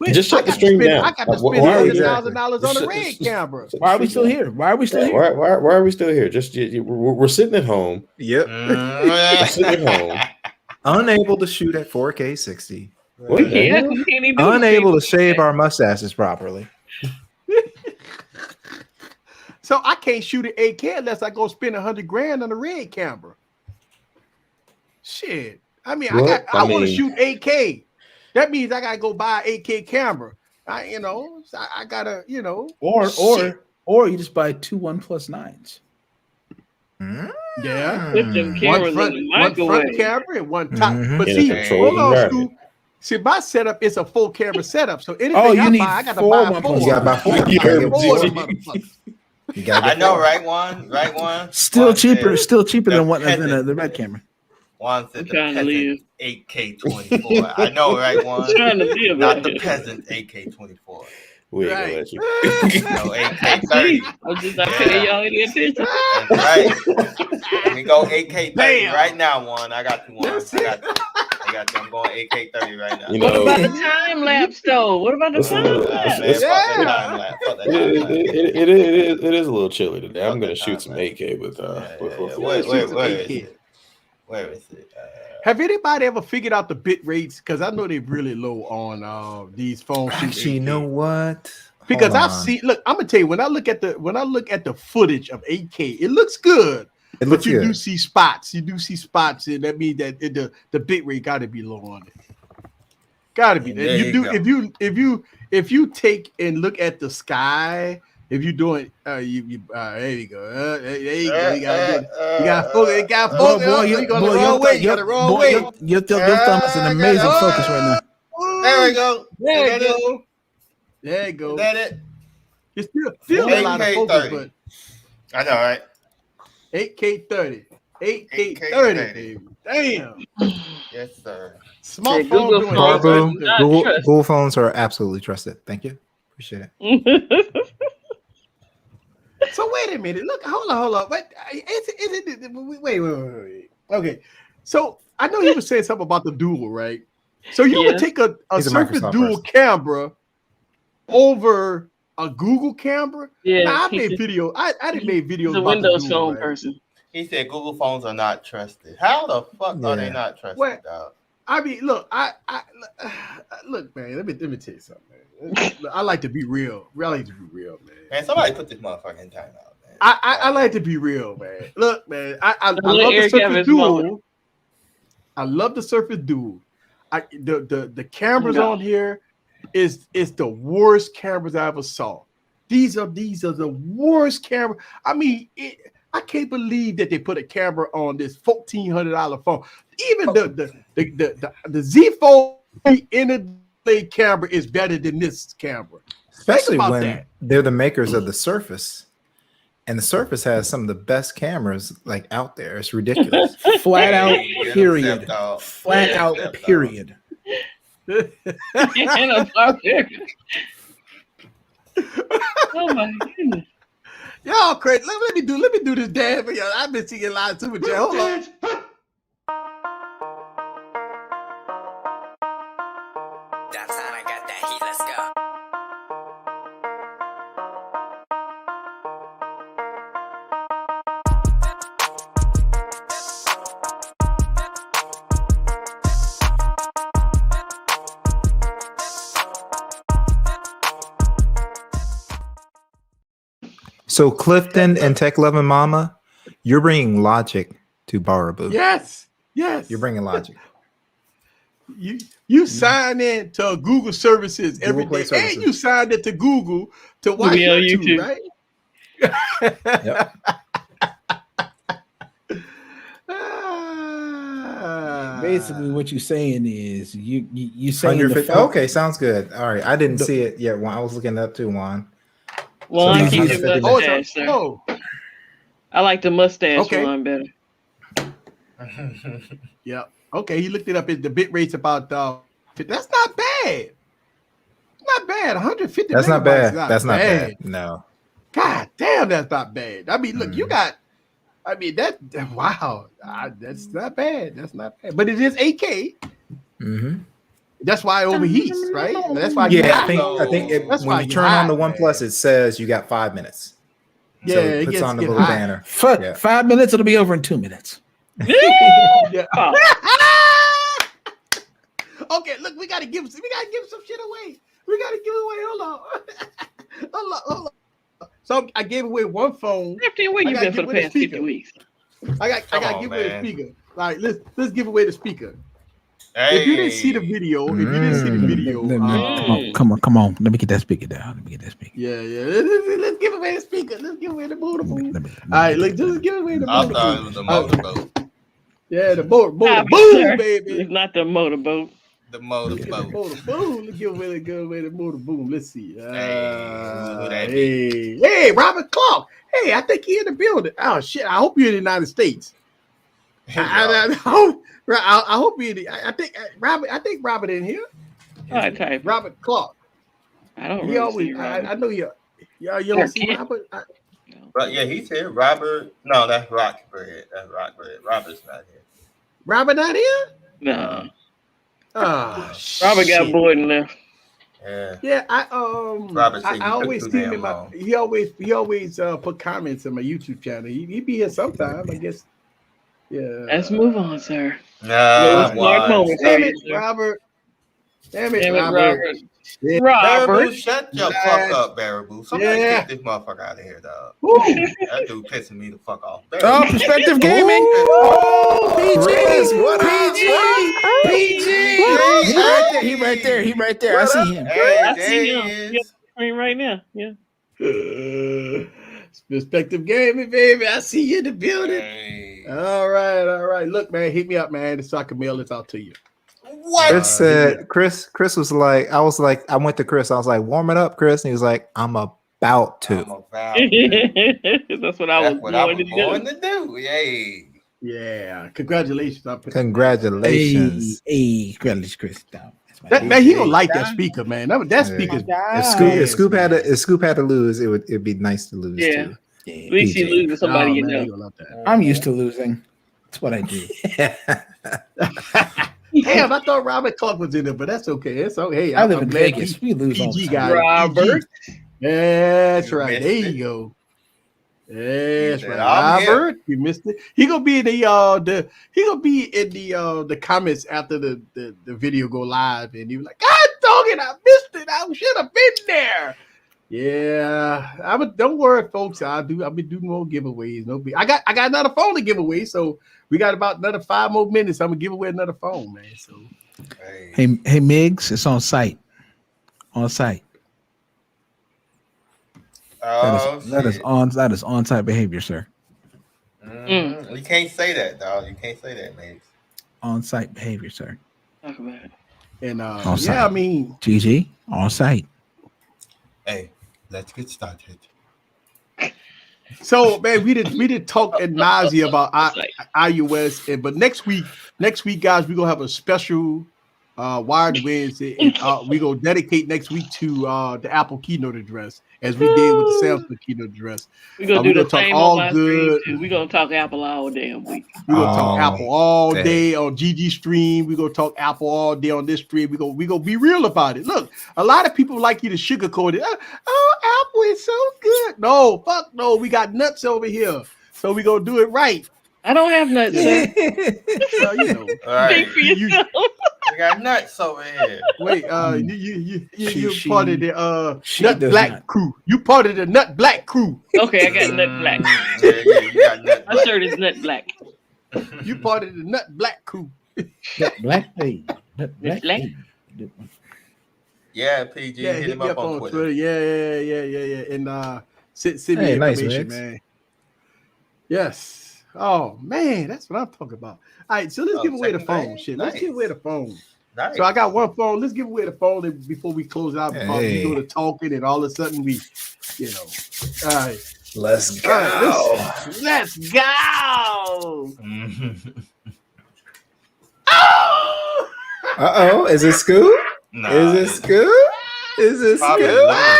Just shut the stream down. I got to spend $100,000 on the red camera. Why are we still here? Why are we still here? Why are we still here? Just we're sitting at home. Yep. We're sitting at home. Unable to shoot at 4K 60. We can't even Unable to shave our mustaches properly. So I can't shoot at 8K unless I go spend 100 grand on the red camera. Shit. I mean, I want to shoot 8K. That means I gotta go buy an 8K camera. I gotta, or you just buy 2 OnePlus 9s. Yeah. Put them cameras one in the microwave. front camera and one top. Mhm. But see, hold on, Scoop. See, my setup is a full camera setup. So anything I buy, I gotta buy 4. You gotta buy 4. You gotta I know, right one? Right one? Still cheaper than the red camera. Juan said the trying to peasant 8K 24. I know, right, Juan? Trying to live Not out the here. peasant 8K 24. We ain't gonna let you. No, 8K 30. I'm just not paying y'all any attention. That's right. Let me go 8K 30 right now, Juan. I got you, Juan. I got you. I'm going 8K 30 right now. You What know, about the time lapse though? What about the time lapse? Man, fuck that time lapse. Fuck that time lapse. it is a little chilly today. I'm gonna shoot some 8K with Where is it? Have anybody ever figured out the bit rates? Because I know they're really low on these phones. Actually, you know what? Because I've seen. Look, I'm gonna tell you when I look at the footage of 8K, it looks good. It looks but you good. do see spots. You do see spots, and that means that the bit rate got to be low on it. Got to be. There You you do go. if you take and look at the sky. If you're doing, there you go. There you go. You got focus. You got focus. You got the wrong way. You got the wrong way. Your thumb is an amazing focus right now. There we go. There you go. There you go. Is that it? It's still a lot of focus, 8K 30. but I know, right? 8K 30. 8K 30, baby. Damn. Yes, sir. Small Yeah, phone Google doing phones it. are not trusted. Google phones are absolutely trusted. Thank you. Appreciate it. So wait a minute. Look, hold on. Wait. Okay. So I know you were saying something about the dual, right? So you would take a He's a Surface Microsoft Dual person. camera over a Google camera. Yeah, Now, I he's made a- video. I didn't make videos He's a about Windows the dual, phone right? person. He said Google phones are not trusted. How the fuck are they Yeah. not trusted, Well, dog? I mean, look, I look, man. Let me tell you something, man. I like to be real. I like to be real, man. Man, somebody put this motherfucker in timeout, man. I like to be real, man. Look, man. I Don't love let the Eric have Surface his Dual. moment. I love the Surface Dual. The cameras No. on here is the worst cameras I ever saw. These are the worst camera. I mean, I can't believe that they put a camera on this $1,400 phone. Even the Z Fold in-display camera is better than this camera. Especially about when that. they're the makers of the Surface, and the Surface has some of the best cameras like out there. It's ridiculous. Flat out, Get period. upset, dog. Flat Get out, upset, dog. period. And a fucker. Oh my goodness. Y'all crazy. Let me do this dance for y'all. I've been seeing a lot of super chat. Hold on. Downtown, I got that heat. Let's go. So Clifton and Tech Loving Mama, you're bringing logic to Baraboo. Yes. You're bringing logic. You sign in to Google services every Google Play day, services. and you signed in to Google to watch Yeah, YouTube, YouTube. right? Yep. Basically, what you're saying is you saying the 150. phone. Okay, sounds good. All right, I didn't see it yet. Juan. I was looking it up too, Juan. Well, I it's keep your 150 mustache, sir. Oh, I like the mustache Okay. one better. yeah. Okay, he looked it up. The bit rate's about. That's not bad. Not bad. 150. That's not megabytes is bad. That's not bad. No. God damn, that's not bad. I mean, look, Mm-hmm. you got. I mean that. Wow, that's not bad. That's not bad. But it is 8K. Mm-hmm. That's why it overheats, right? That's why. Yeah, I think That's when why you you turn on hot, the One Plus, it says you got 5 minutes. Yeah, So it it puts gets- on the gets little hot. banner. Fuck, Yeah. 5 minutes. It'll be over in 2 minutes. Yeah. Oh, Okay, look, we gotta give some shit away. We gotta give away. Hold on. hold on. So I gave away one phone. After where I you gotta been for give the away past speaker. 50 weeks? I gotta Come give on, away the man. speaker. All right, let's give away the speaker. Hey. If you didn't see the video, Come on. Let me get that speaker down. yeah. Let's give away the speaker. Let's give away the motor boom. All right, let's just give away the I motor thought it boom. was the motorboat. Yeah, the motor Stop it, boom, sir. baby. It's not the motorboat. The The motorboat. motor boom. Let's give away the motor boom. Let's see. Who that Hey, Robert Clark. Hey, I think he in the building. Oh shit! I hope you're in the United States. I hope you. I think Robert in here. All right, type. Robert Clark. I don't He really always. see Robert. I know you. You don't see Okay. Robert. But yeah, he's here. Robert. No, that's Rockbread. Robert's not here. Robert not here. No. Oh, Robert got shit. bored and left. Yeah. Yeah, Robert said I you took always too see him damn in my. long. He always put comments on my YouTube channel. He be here sometime, I guess. Yeah. Let's move on, sir. Nah, Smart moment for Damn you, it, sir. Robert. Damn it, Damn it, Robert. Robert. Yeah. Baraboo, Robert. shut your Yes. fuck up, Baraboo. Somebody Yeah. kick this motherfucker out of here, dog. Woo. That dude pissing me the fuck off. Oh, Perspective Gaming. Oh, Chris, what up? He right there. I see him. Hey, I there see he him. is. Yeah, screen right now. Yeah. Perspective gaming, baby. I see you in the building. Hey. All right. Look, man, hit me up, man, so I can mail this out to you. What? Chris said, Chris was like, I went to Chris. I was like, warm it up, Chris. And he was like, I'm about to. I'm about That's what I was going to do. to do. Yay. Yeah, congratulations. Congratulations. Hey, congratulations, Chris. That man, he don't like that speaker, man. That speaker's If Scoop had to lose, it'd be nice to lose Yeah. too. At least you lose to somebody you man, he know. gonna love that. I'm used to losing. That's what I do. Damn, I thought Robert Clark was in there, but that's okay. It's okay. I live I'm in glad Vegas. We lose all the PG time. guy. Robert. That's You right. missed There it. you go. That's said, right. "I'm here." Robert, you missed it. He gonna be in the comments after the video go live, and he was like, God dog it, I missed it. I should have been there. Yeah, don't worry, folks. I'll be doing more giveaways. I got another phone to give away, so we got about another 5 more minutes. I'm gonna give away another phone, man. So Hey. Hey, Miggs, it's on site. On site. Oh, That is shit. on-site behavior, sir. You can't say that, dog. You can't say that, man. On-site behavior, sir. Talk about it. and On site. yeah, I mean, GG, on site. Hey, let's get started. so man, we did talk ad nauseam about iOS, but next week, guys, we're gonna have a special Wired Wednesday, and we're gonna dedicate next week to the Apple keynote address, as we did with the Samsung keynote address. We're going to we do gonna the talk same all on my good. stream, too. We're going to talk Apple all damn week. We're gonna talk Apple all dang. day on GG stream. We're gonna talk Apple all day on this stream. We're gonna be real about it. Look, a lot of people like you to sugarcoat it. Oh, Apple is so good. No, fuck no. We got nuts over here, so we're gonna do it right. I don't have nuts, sir. You know, All right. Speak for yourself. I got nuts over here. Wait, you She- part of the she Nut does Black not. crew. You part of the Nut Black crew. Okay, I got nut black. Yeah, you got nut My black. shirt is nut black. You part of the Nut Black crew. That black page. That black black? page. Yeah, PG, Yeah, hit him up on Twitter. Yeah. And send me Hey, nice, information, Migs. man. Yes. Oh man, that's what I'm talking about. All right, so let's give away the second phone. grade? Shit, let's Nice. give away the phone. Nice. So I got one phone. Let's give away the phone before we close out. Because we go to talking, and all of a sudden we, All right. Let's go. All right, let's go. Uh-oh. Is it Scoop? Nah, Is it Scoop? Is it probably Scoop? Lewis.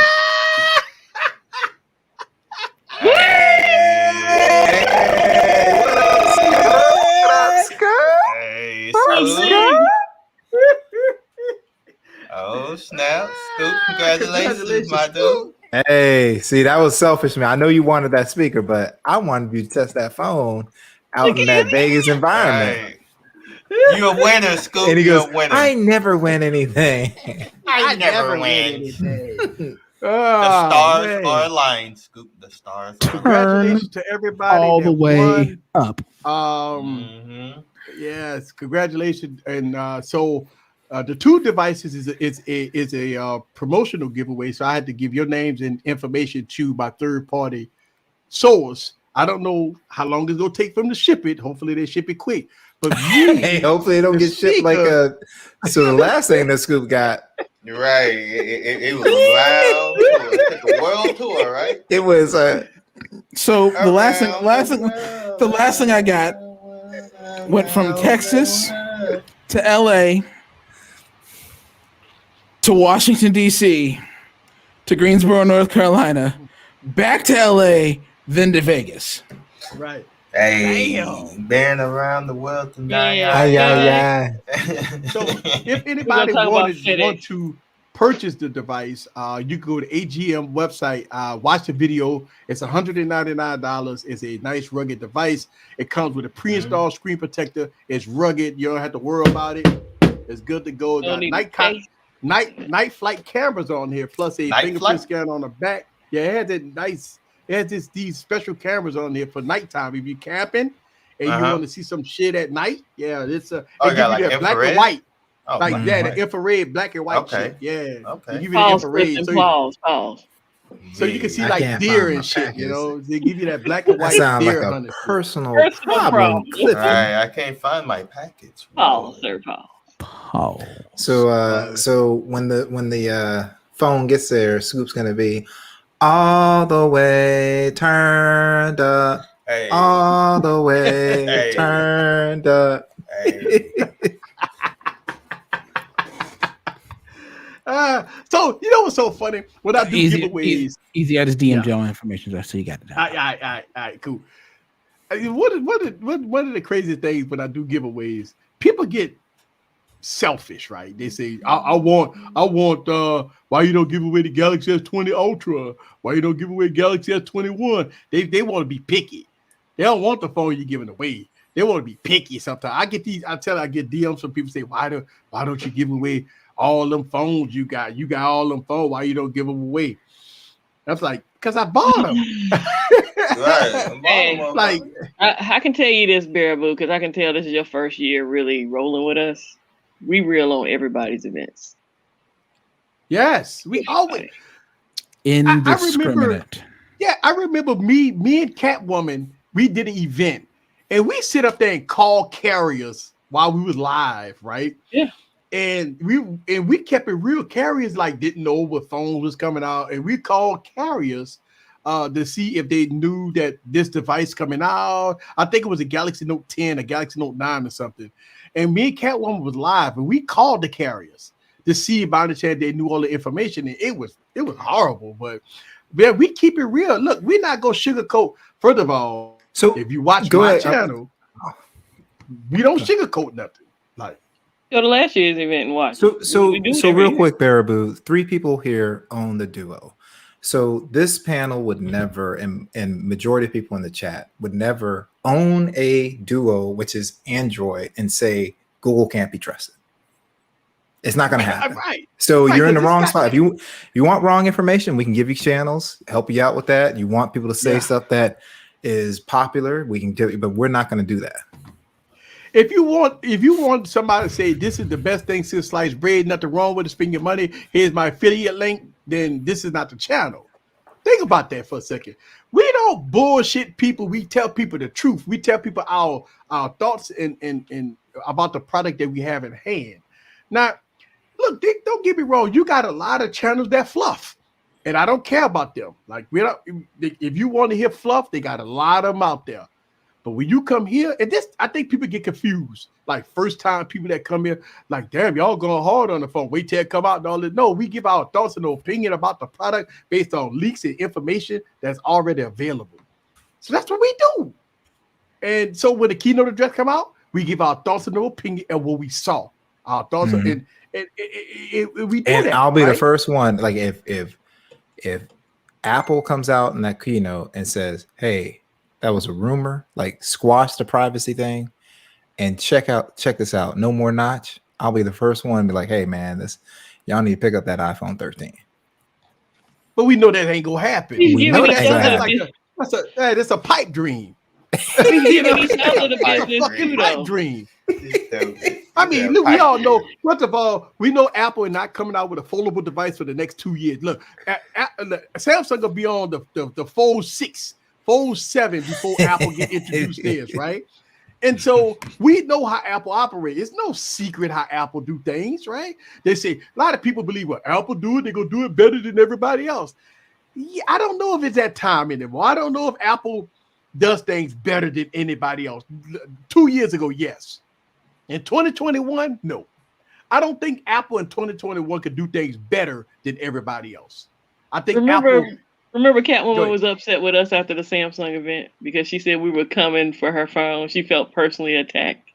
Hey, Scoop. Oh, snap. Scoop, congratulations, my dude. Hey, see, that was selfish, man. I know you wanted that speaker, but I wanted you to test that phone out in that Vegas environment. Hey. You a winner, Scoop. And he You're goes, a winner. I never win anything. I never win. Anything. The stars are aligned, Scoop. The stars are aligned. Congratulations to everybody all the that way won. up. Yes, congratulations. And so the two devices is a promotional giveaway. So I had to give your names and information to my third party source. I don't know how long it's gonna take for them to ship it. Hopefully they ship it quick. But Hey, hopefully they don't get shipped like a. So the last thing that Scoop got, You're right. It was a wild tour. It took a world tour, right? it was So the last thing I got went from Texas to LA to Washington DC to Greensboro, North Carolina, back to LA, then to Vegas. right. Hey, been around the world tonight. yeah. So if anybody talk about want to purchase the device, you can go to AGM website, watch the video. It's $199. It's a nice rugged device. It comes with a pre-installed screen protector. It's rugged. You don't have to worry about it. It's good to go. Got night flight cameras on here, plus a fingerprint scan on the back. Yeah, it has that nice. It has these special cameras on here for nighttime. If you're camping and you want to see some shit at night, it's a Oh, you got like that black infrared? and white. Oh, Like black that, and the white. infrared, black and white Okay. shit. Yeah. Okay. They give you the Pause, infrared. Kristen, So pause. you can see I like can't deer find my and shit, package. They give you that black and That white sounds like deer a hunting. personal Personal problem, problem. Clifton. Right, I can't find my package. Pause, sir, pause. Oh, So when the phone gets there, Scoop's gonna be all the way turned up, Hey, all the way Hey. turned up. hey. So you know what's so funny? When I do giveaways, easy. I just DM'd y'all information, so you got it. all right, cool. I mean, one of the crazy things when I do giveaways, people get selfish, right? They say, I want why you don't give away the Galaxy S20 Ultra? Why you don't give away Galaxy S21? They want to be picky. They don't want the phone you're giving away. They want to be picky sometimes. I get DMs from people say, why don't you give away all them phones you got? You got all them phones. Why you don't give them away? That's like, because I bought them. Right. Hey, Like, I can tell you this, Baraboo, because I can tell this is your first year really rolling with us. We reel on everybody's events. yes, we always. Indiscriminate. I remember me and Catwoman, we did an event and we sit up there and call carriers while we was live, right? Yeah. And we kept it real. Carriers like didn't know what phone was coming out, and we called carriers to see if they knew that this device coming out. I think it was a Galaxy Note 10, a Galaxy Note 9 or something. And me and Catwoman was live, and we called the carriers to see by the chance they knew all the information. And it was horrible, but yeah, we keep it real. Look, we're not gonna sugarcoat. First of all, So if you watch go my ahead. channel, we don't sugarcoat nothing. Like, Go to last year's event and watch. So We do it every real year. quick, Baraboo, 3 people here own the Duo. So this panel would never, and majority of people in the chat would never own a Duo, which is Android, and say Google can't be trusted. It's not going to happen. Right. So Right, you're in the 'cause it's wrong not- spot. If you want wrong information, we can give you channels, help you out with that. You want people to say Yeah. stuff that is popular, we can do it, but we're not going to do that. If you want somebody to say this is the best thing since sliced bread, nothing wrong with it, spend your money, here's my affiliate link, then this is not the channel. Think about that for a second. We don't bullshit people. We tell people the truth. We tell people our thoughts and about the product that we have in hand. Now, look, Dick, don't get me wrong. You got a lot of channels that fluff, and I don't care about them. Like we don't. If you want to hear fluff, they got a lot of them out there. But when you come here, and this, I think people get confused. Like first time people that come here, like, damn, y'all going hard on the phone. Wait till it come out and all that. No, we give our thoughts and opinion about the product based on leaks and information that's already available. So that's what we do. And so when the keynote address come out, we give our thoughts and opinion and what we saw. Our thoughts and we do And that. I'll be the right? first one. Like if Apple comes out in that keynote and says, "Hey, that was a rumor," like squash the privacy thing and check this out. No more notch. I'll be the first one to be like, "Hey man, y'all need to pick up that iPhone 13." But we know that ain't gonna happen. We know that ain't gonna happen. That's a pipe dream. Giving each other the business fucking too, pipe though. dream. I mean, look, we all know. First of all, we know Apple is not coming out with a foldable device for the next 2 years. Look, Samsung gonna be on the Fold 6, Fold 7 before Apple get introduced theirs, right? And so we know how Apple operates. It's no secret how Apple do things, right? They say a lot of people believe what Apple do it, they're gonna do it better than everybody else. Yeah, I don't know if it's that time anymore. I don't know if Apple does things better than anybody else. 2 years ago, yes. In 2021, no. I don't think Apple in 2021 could do things better than everybody else. I think Remember Go Catwoman ahead. was upset with us after the Samsung event because she said we were coming for her phone. She felt personally attacked.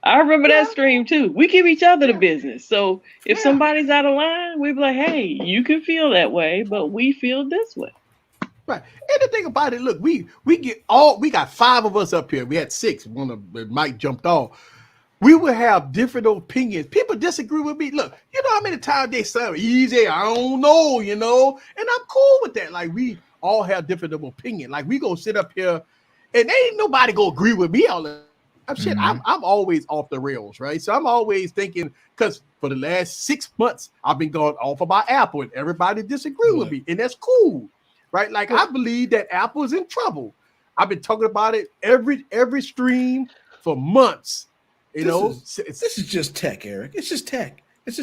I remember that stream too. We give each other the business. So if somebody's out of line, we be like, hey, you can feel that way, but we feel this way. Right. And the thing about it, look, we got 5 of us up here. We had 6. One of Mike jumped off. We will have different opinions. People disagree with me. Look, you know how many times they say easy, I don't know, and I'm cool with that. Like we all have different opinion. Like we gonna sit up here and ain't nobody gonna agree with me all the time. Shit, I'm always off the rails, right? So I'm always thinking, because for the last 6 months, I've been going off about Apple and everybody disagree with me, and that's cool, right? Like I believe that Apple is in trouble. I've been talking about it every stream for months. This is just tech, Eric. It's just tech. It's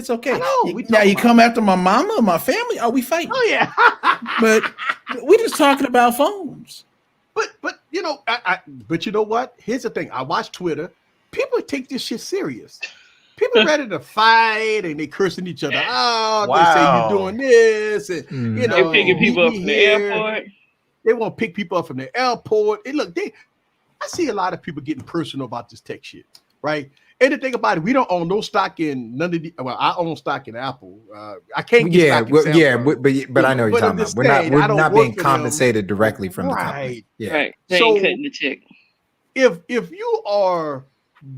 okay. I know, Now you come after my mama, my family. Are we fighting? Oh yeah. But we're just talking about phones. But but you know what? Here's the thing. I watch Twitter. People take this shit serious. People ready to fight and they cursing each other out. Wow. They say you're doing this, and They're picking people up from the airport. They want to pick people up from the airport. And look, I see a lot of people getting personal about this tech shit, right? And the thing about it, we don't own no stock in none of the. Well, I own stock in Apple. I can't get stock in Samsung. But I know what you're talking about. We're not being compensated directly from the company. Yeah. Right. They ain't cutting the check. If you are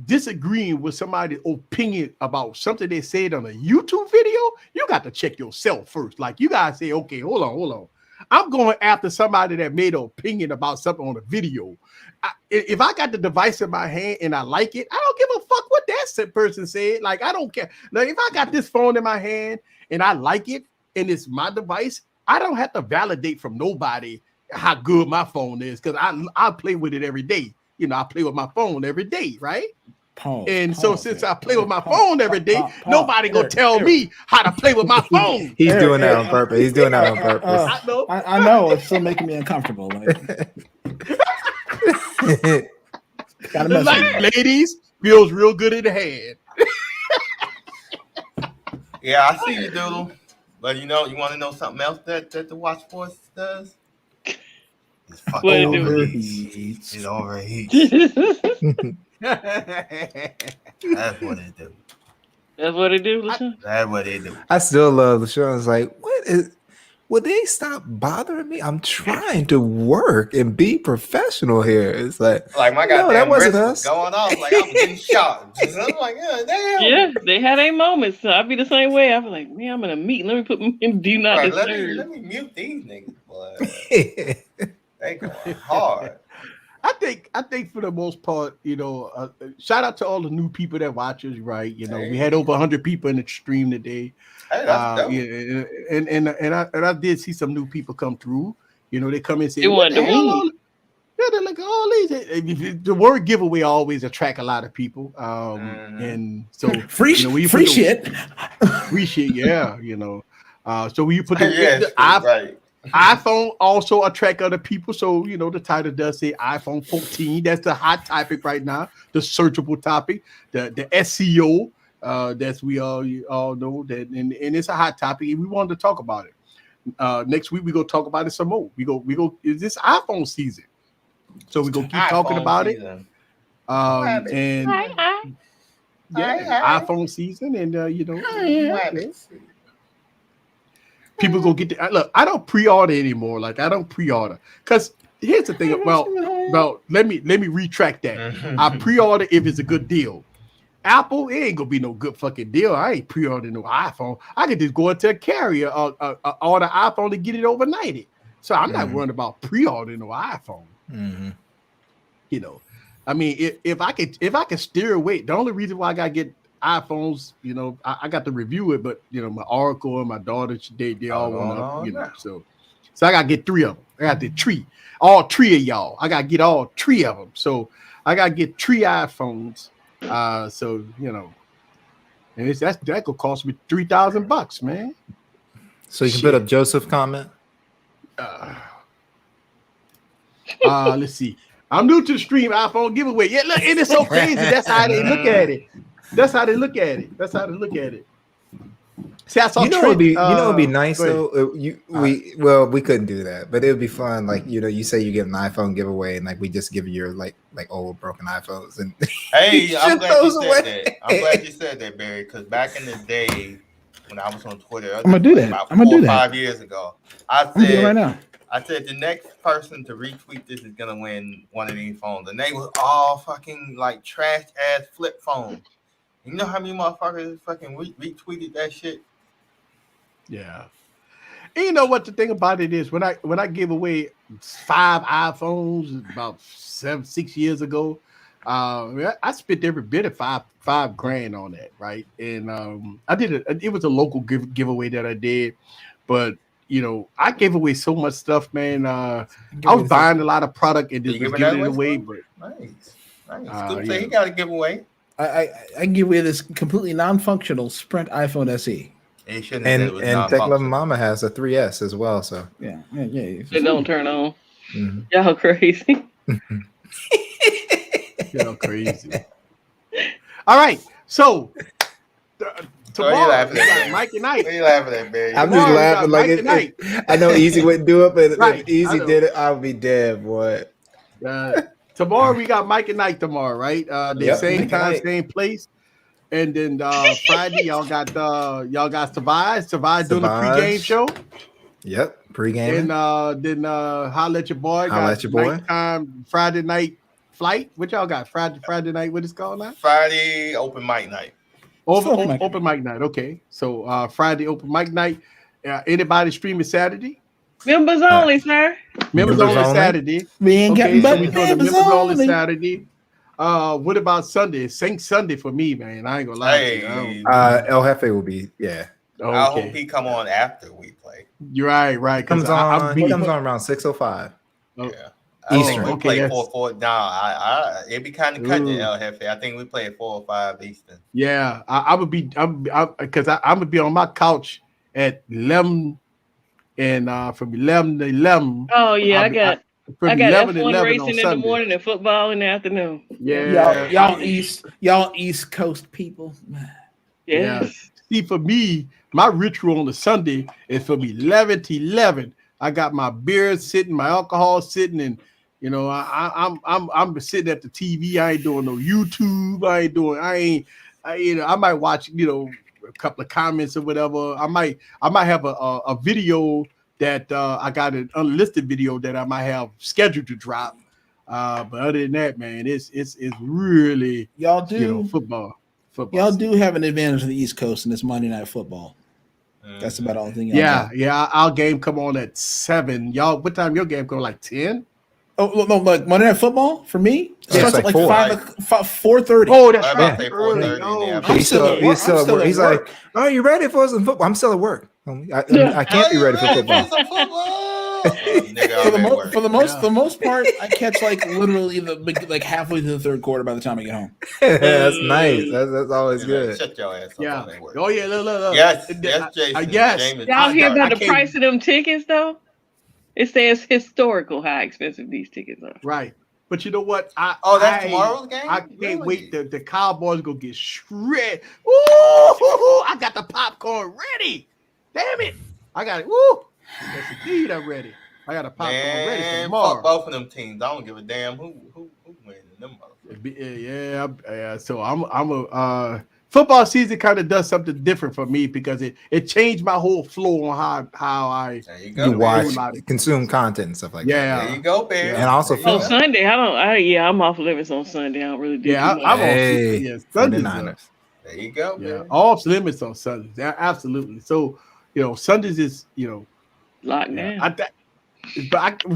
disagreeing with somebody's opinion about something they said on a YouTube video, you got to check yourself first. Like you gotta say, okay, hold on. I'm going after somebody that made an opinion about something on a video. If I got the device in my hand and I like it, I don't give a fuck what that person said. Like, I don't care. Like, if I got this phone in my hand and I like it and it's my device, I don't have to validate from nobody how good my phone is, because I play with it every day. I play with my phone every day, right? So since I play with my phone every day, nobody gonna tell me how to play with my phone. He's doing that on purpose. He's doing that on purpose. I know it's still making me uncomfortable. Ladies, feels real good in the hand. Yeah, I see you, Doodle. But you want to know something else that the Watch Force does? It's fucking overheats. It overheats. That's what it do. That's what it do, LaShawn? That's what it do. I still love LaShawn's like, will they stop bothering me? I'm trying to work and be professional here. It's like Like my no, that goddamn wasn't wrist was us. going off. Like I was getting shot. I'm like, yeah, damn. Yeah, they had their moments. So I'd be the same way. I'd be like, man, I'm in a meeting. Let me put me in do not Right, disturb. let me mute these niggas, boy. They going hard. I think for the most part, shout out to all the new people that watch us, right? We had over 100 people in the stream today. Hey, that's dope. Yeah, and I did see some new people come through. They come and say, They "What wanted the to hell?" win. Yeah, they're like all these. The word giveaway always attract a lot of people, and so Free shit. Free shit, yeah. So when you put the right. iPhone also attract other people. So the title does say iPhone 14. That's the hot topic right now, the searchable topic, the SEO. That's we all know that, and it's a hot topic, and we wanted to talk about it. Next week we go talk about it some more. We go. Is this iPhone season? So we go keep talking about it. And iPhone season, and people go get the look. I don't pre-order anymore. Like I don't pre-order because here's the thing. Well, let me retract that. I pre-order if it's a good deal. Apple, it ain't gonna be no good fucking deal. I ain't pre-ordering no iPhone. I could just go into a carrier, order iPhone to get it overnighted. So I'm not worried about pre-ordering no iPhone. I mean, if I could steer away, the only reason why I gotta get iPhones, I got to review it, but my Oracle and my daughter, they all want to, so I gotta get 3 of them. I got the all 3 of y'all. I gotta get all 3 of them. So I gotta get 3 iPhones. So and that could cost me $3,000, man. So you can put up Joseph comment. Let's see. I'm new to the stream iPhone giveaway. Yeah, look, it is so crazy. That's how they look at it. See, I saw it'd be nice though. We couldn't do that, but it would be fun. Like you say you get an iPhone giveaway, and like we just give you your like old broken iPhones. And hey, I'm glad you said that. I'm glad you said that, Barry, because back in the day when I was on Twitter, I'm gonna do that. About I'm gonna 4 do or that 5 years ago. I said right now. I said the next person to retweet this is gonna win one of these phones, and they was all fucking like trash ass flip phones. You know how many motherfuckers fucking retweeted that shit? Yeah. And you know what the thing about it is, when I gave away 5 iPhones about 6 years ago, I spent every bit of $5,000 on that, right? And I did it was a local giveaway that I did, but I gave away so much stuff, man. I was buying a lot of product and just was giving it away. But nice. Scoop say he got a giveaway. I give away this completely non-functional Sprint iPhone SE. And Tekla Mama has a 3S as well. So yeah. It don't turn on. Y'all crazy. Y'all crazy. All right, so. Tomorrow, we got Mike and Ike. What are you laughing at, Barry? I'm just laughing like I know Easy wouldn't do it, but if Easy did it, I'll be dead, boy. Tomorrow we got Mike and Ike tomorrow, right? The same time, same place. And then Friday, y'all got Savage doing a pregame show. Yep, pregame. And then Holla at Your Boy. Nighttime, Friday night flight. What y'all got? Friday night. What is it called now? Friday open mic night. Open mic night. Okay, so Friday open mic night. Anybody streaming Saturday? Members only, sir. Members only Saturday. We ain't got members only Saturday. What about Sunday? Sing Sunday for me, man. I ain't gonna lie to you. El Jefe will be I hope he come on after we play. You're right. He comes on around 6:05. Yeah. Eastern. We play 4. Nah, it'd be kind of cutting it, El Jefe. I think we play at 4 or 5 Eastern. Yeah, I would be. I'm gonna be on my couch at 11, and from 11 to 11. Oh yeah, I got F1 racing in the Sunday. morning and football in the afternoon. Yeah, y'all East Coast people. Yes. Yeah. See, for me, my ritual on the Sunday is from 11 to 11. I got my beer sitting, my alcohol sitting, and I'm sitting at the TV. I ain't doing no YouTube. I might watch a couple of comments or whatever. I might have a video that I got an unlisted video that I might have scheduled to drop. But other than that, man, it's really Y'all do football. Y'all do have an advantage on the East Coast in this Monday Night Football. That's about the only thing. Yeah. Our game come on at 7. Y'all, what time your game go? Like 10? Oh no, like Monday Night Football for me starts at like 4:30. Oh, that's right. Right. Early. Oh, He's still at work. He's like, "Are you ready for some football?" I'm still at work. I can't be ready for football. For the most part, I catch like literally like halfway to the third quarter by the time I get home. That's nice. That's always good. Shut your ass up. Yeah. Oh yeah. Look. Yes, Jason. Yes. Y'all hear about the price of them tickets though? It says historical how expensive these tickets are. Right. But you know what? That's tomorrow's game? I can't wait. The Cowboys go get shredded. Ooh, I got the popcorn ready. Damn it. I got it. Woo. Yes, indeed, I'm ready. I got a popcorn ready for tomorrow. Fuck both of them teams. I don't give a damn who wins them motherfuckers. Yeah. So I'm a football season kind of does something different for me because it changed my whole flow on how I watch, consume content and stuff like that. There you go, Bear. And also on Sunday, I'm off limits on Sunday. I don't really do I'm off Sundays. There you go, yeah, off limits on Sundays. Yeah, absolutely. So Sundays is locked down.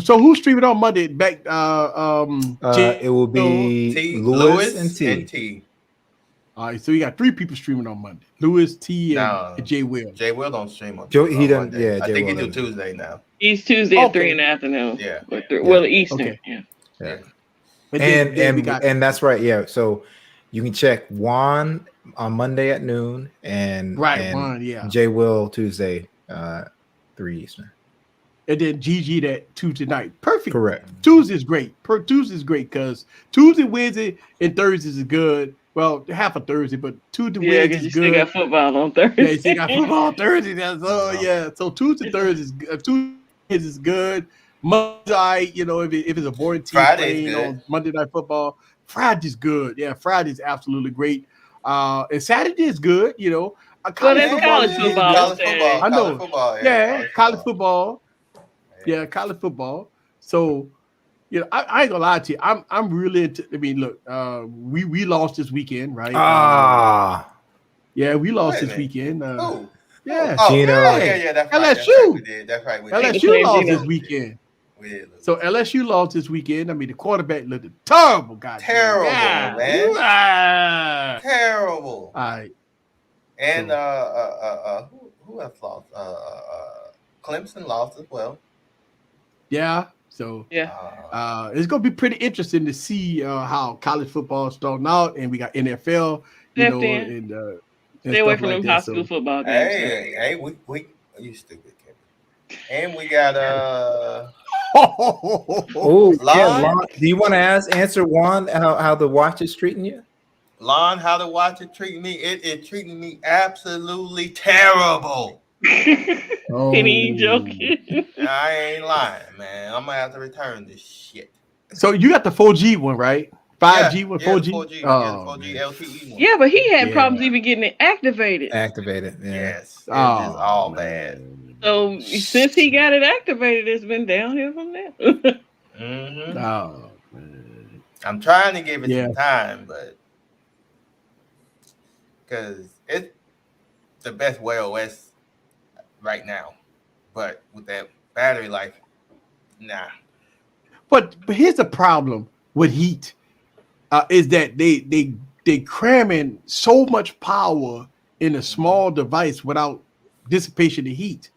So who's streaming on Monday? Back it will be Lewis and T. All right, so you got 3 people streaming on Monday: Lewis, T, and Jay Will. Jay Will don't stream on. He doesn't. Yeah, I think he do Tuesday now. He's Tuesday at 3 in the afternoon. Yeah. Well, Eastern. Okay. Yeah. And that's right. Yeah. So you can check Juan on Monday at noon, and Juan, Jay Will Tuesday 3 Eastern. And then GG that Tuesday night. Perfect. Correct. Tuesday's great. Tuesday's great because Tuesday, Wednesday, and Thursdays is good. Well, half of Thursday, but Tuesday, Wednesday is good. You still got football on Thursday. Yeah, you still got football on Thursday. So Tuesday, Thursday is good. Monday, if it's a boring team playing on Monday Night Football, Friday's good. Yeah, Friday's absolutely great. And Saturday is good. College football. I know. College football. Yeah, college football. So, I ain't gonna lie to you. I'm really into. I mean, look, we lost this weekend, right? Yeah, we lost this weekend. Yeah, that's LSU. That's right. LSU lost this weekend. So LSU lost this weekend. I mean, the quarterback looked terrible, guys. Terrible, man. Terrible. All right. And who else lost? Clemson lost as well. Yeah. So it's gonna be pretty interesting to see how college football is starting out, and we got NFL. And stay away from them high school football games. Hey, we you stupid kid. And we got Lon, do you want to answer Juan how the watch is treating you? Lon, how the watch is treating me? It is treating me absolutely terrible. And he ain't joking. I ain't lying, man. I'm gonna have to return this shit. So you got the 4G one, right? 5G one, 4G. 4G, 4G LTE one. Yeah, but he had problems even getting it activated. Yes. It's all bad. So since he got it activated, it's been downhill from there. Mm-hmm. Oh man. I'm trying to give it some time, but because it's the best Wear OS right now, but with that battery life, nah. But here's the problem with heat, is that they cramming so much power in a small device without dissipation of heat.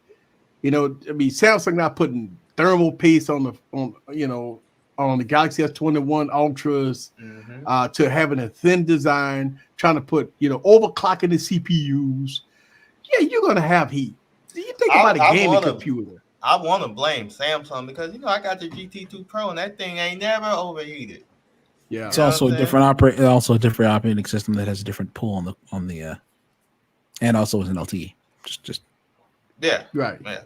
Samsung not putting thermal paste on the Galaxy S21 Ultras, to having a thin design, trying to put overclocking the CPUs. Yeah, you're gonna have heat. You think about a gaming computer. I want to blame Samsung because I got the GT2 Pro and that thing ain't never overheated. Yeah, it's also a different operating system that has a different pull on the and also is an LTE. Just right. Yeah.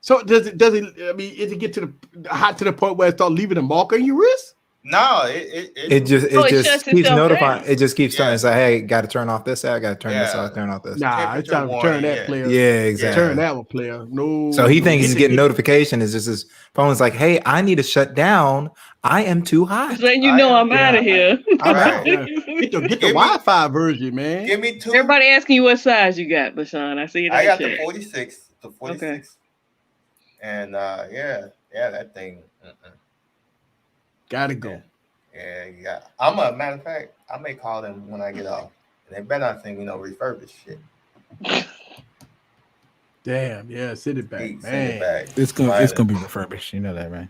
So does it? I mean, is it get to the hot to the point where it start leaving a mark on your wrist? No, It just shuts keeps itself notifying. down. It just keeps telling. It's like, hey, got to turn off this. I got to turn this off. Turn off this. Nah, it's temperature time to return warning. that player. Yeah, exactly. Turn that one, player. No. So he no, thinks get he's the- getting notification. Is just his phone's like, hey, I need to shut down. I am too hot. Just letting you know I'm out of here. I'm Right. out. Yeah. Get the Wi-Fi version, man. Give me 2. Everybody asking you what size you got, LaShawn. I see it. I in got the the chat. 46. The 46. Okay. And yeah, that thing. Gotta go. Yeah. I'm a matter of fact, I may call them when I get off. And they better not think refurbished shit. Damn, yeah, send it back, Send man. it back. It's gonna be refurbished. You know that, right?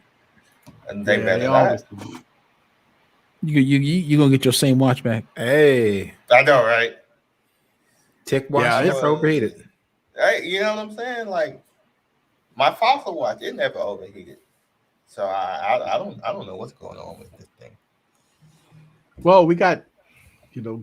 And they Yeah, better they not. always do. You gonna get your same watch back. Hey, I know, right? tick watch Yeah, never overheated. Hey, you know what I'm saying? Like my fossil watch, it never overheated. So I don't know what's going on with this thing. Well, we got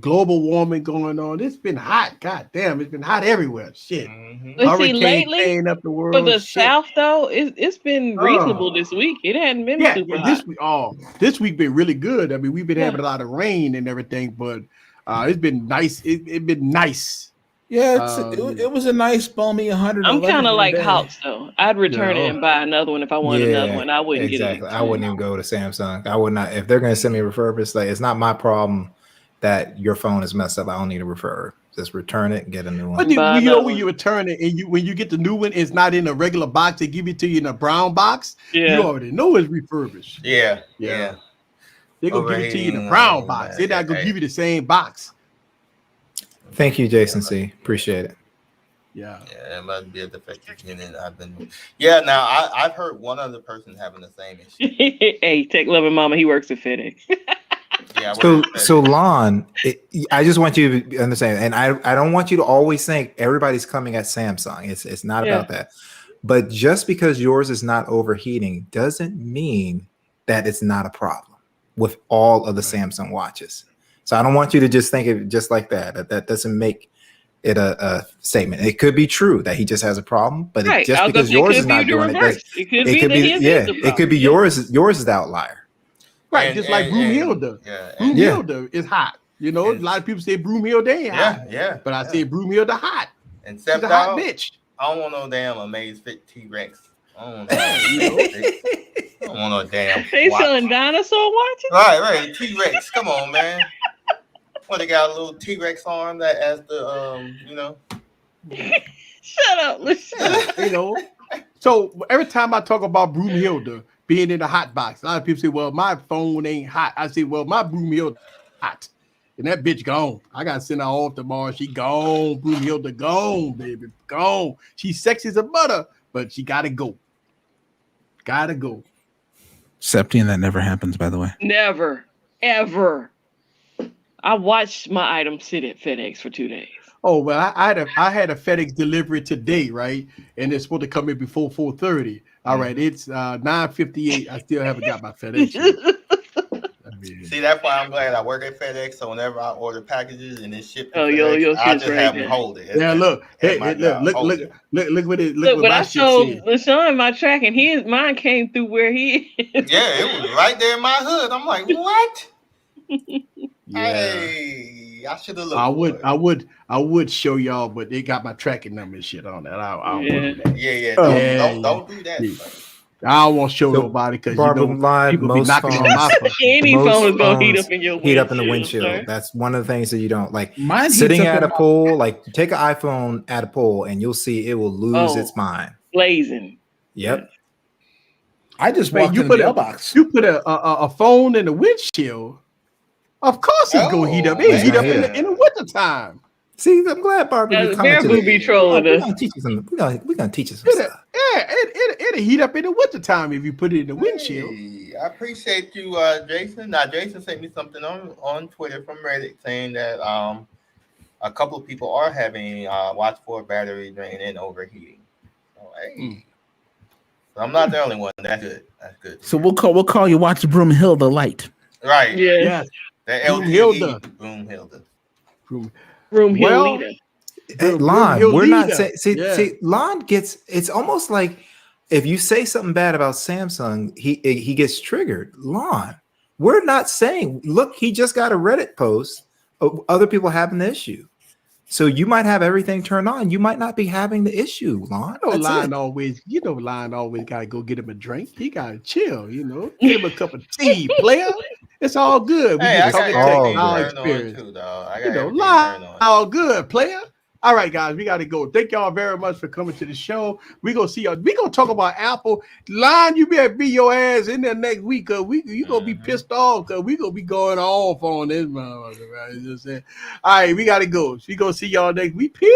global warming going on. It's been hot. God damn, it's been hot everywhere. Shit. But see, Hurricane lately, tearing up the world. for the shit. South though, it's been reasonable this week. It hadn't been super hot. This week been really good. I mean, we've been having a lot of rain and everything, but it's been nice. It's been nice. Yeah, it was a nice balmy 100. I'm kind of like Hawks though. I'd return it Yeah. and buy another one if I wanted another one. I wouldn't exactly. get it. I wouldn't even go to Samsung. I would not. If they're going to send me refurbished, like it's not my problem that your phone is messed up. I don't need a refurb. Just return it and get a new one. But when you return it and when you get the new one, it's not in a regular box. They give it to you in a brown box. Yeah. You already know it's refurbished. Yeah. They're gonna give it to you in a brown box. They're not gonna give you the same box. Thank you, Jason C. Appreciate it. Yeah, it must be a defective unit. Now I've heard one other person having the same issue. Hey, tech loving mama, he works at FedEx. Yeah. So Lon, I just want you to understand, and I don't want you to always think everybody's coming at Samsung. It's not about that. But just because yours is not overheating doesn't mean that it's not a problem with all of the Samsung watches. So I don't want you to just think it just like that. That doesn't make it a statement. It could be true that he just has a problem, but just because yours is not doing it, it could be yours is the outlier. Right, just like Broomhilda. Broomhilda is hot. A lot of people say Broomhilda ain't hot. Yeah. But I say Broomhilda hot. And she's a hot bitch. I don't want no damn Amazfit T-Rex. I don't want no damn. They selling dinosaur watches? Right. T-Rex. Come on, man. Well, they got a little T-Rex arm that has the Shut up, listen. So every time I talk about Broomhilda being in the hot box, a lot of people say, well, my phone ain't hot. I say, well, my Broomhilda hot. And that bitch gone. I got to send her off tomorrow. She gone. Broomhilda gone, baby. Gone. She's sexy as a butter, but she got to go. Got to go. Septian, that never happens, by the way. Never. Ever. I watched my item sit at FedEx for 2 days. Oh, well, I had a FedEx delivery today, right? And it's supposed to come in before 4:30. All right, it's 9:58. I still haven't got my FedEx yet. See, that's why I'm glad I work at FedEx. So whenever I order packages and it's shipped, your I just right have there. them hold it. Yeah, look, look what it. Look But what I my shit showed said. LaShawn my track, and mine came through where he is. Yeah, it was right there in my hood. I'm like, what? Yeah. Hey, I should have looked. I would show y'all, but they got my tracking number and shit on that. I don't Yeah. want that. Yeah. Don't do that. Yeah. I don't want to show nobody because people be knocking on my phone. Any phone is gonna heat up in your heat up in the windshield, windshield. sir. That's one of the things that you don't like. Mine Sitting heats up at a in- pool, like take an iPhone at a pool, and you'll see it will lose its mind. Blazing. Yep. I just Man, walked you in put the a mailbox. you put a phone in the windshield. Of course it's gonna heat up. It heat up in the wintertime. See, I'm glad Barbara be coming to Baraboo be trolling We're us. gonna teach you some. We're gonna teach you some stuff. It'll heat up in the wintertime if you put it in the windshield. Hey, I appreciate you, Jason. Now, Jason sent me something on Twitter from Reddit saying that a couple of people are having watch for battery drain and overheating. So, hey, so I'm not the only one. That's good. That's good. So we'll call you Watch Broomhilda Light. Right. Yeah. Yes. The Broomhilda. Broomhilda. Broomhilda. Hey, Lon, we're not saying. Yeah. See, Lon gets. It's almost like if you say something bad about Samsung, he gets triggered. Lon, We're not saying, look, he just got a Reddit post of other people having the issue. So you might have everything turned on. You might not be having the issue, Lon. Lion always gotta go get him a drink. He gotta chill, Give him a cup of tea, player. It's all good. We Hey, I just got talking everything our turned on experience. too, dog. I got everything Lion, turned on. all good, player. All right, guys, we got to go. Thank y'all very much for coming to the show. We're going to see y'all. We're going to talk about Apple. Lion, you better be your ass in there next week because you're going to be pissed off because we're going to be going off on this motherfucker. Right? All right, we got to go. We're going to see y'all next week. Peace.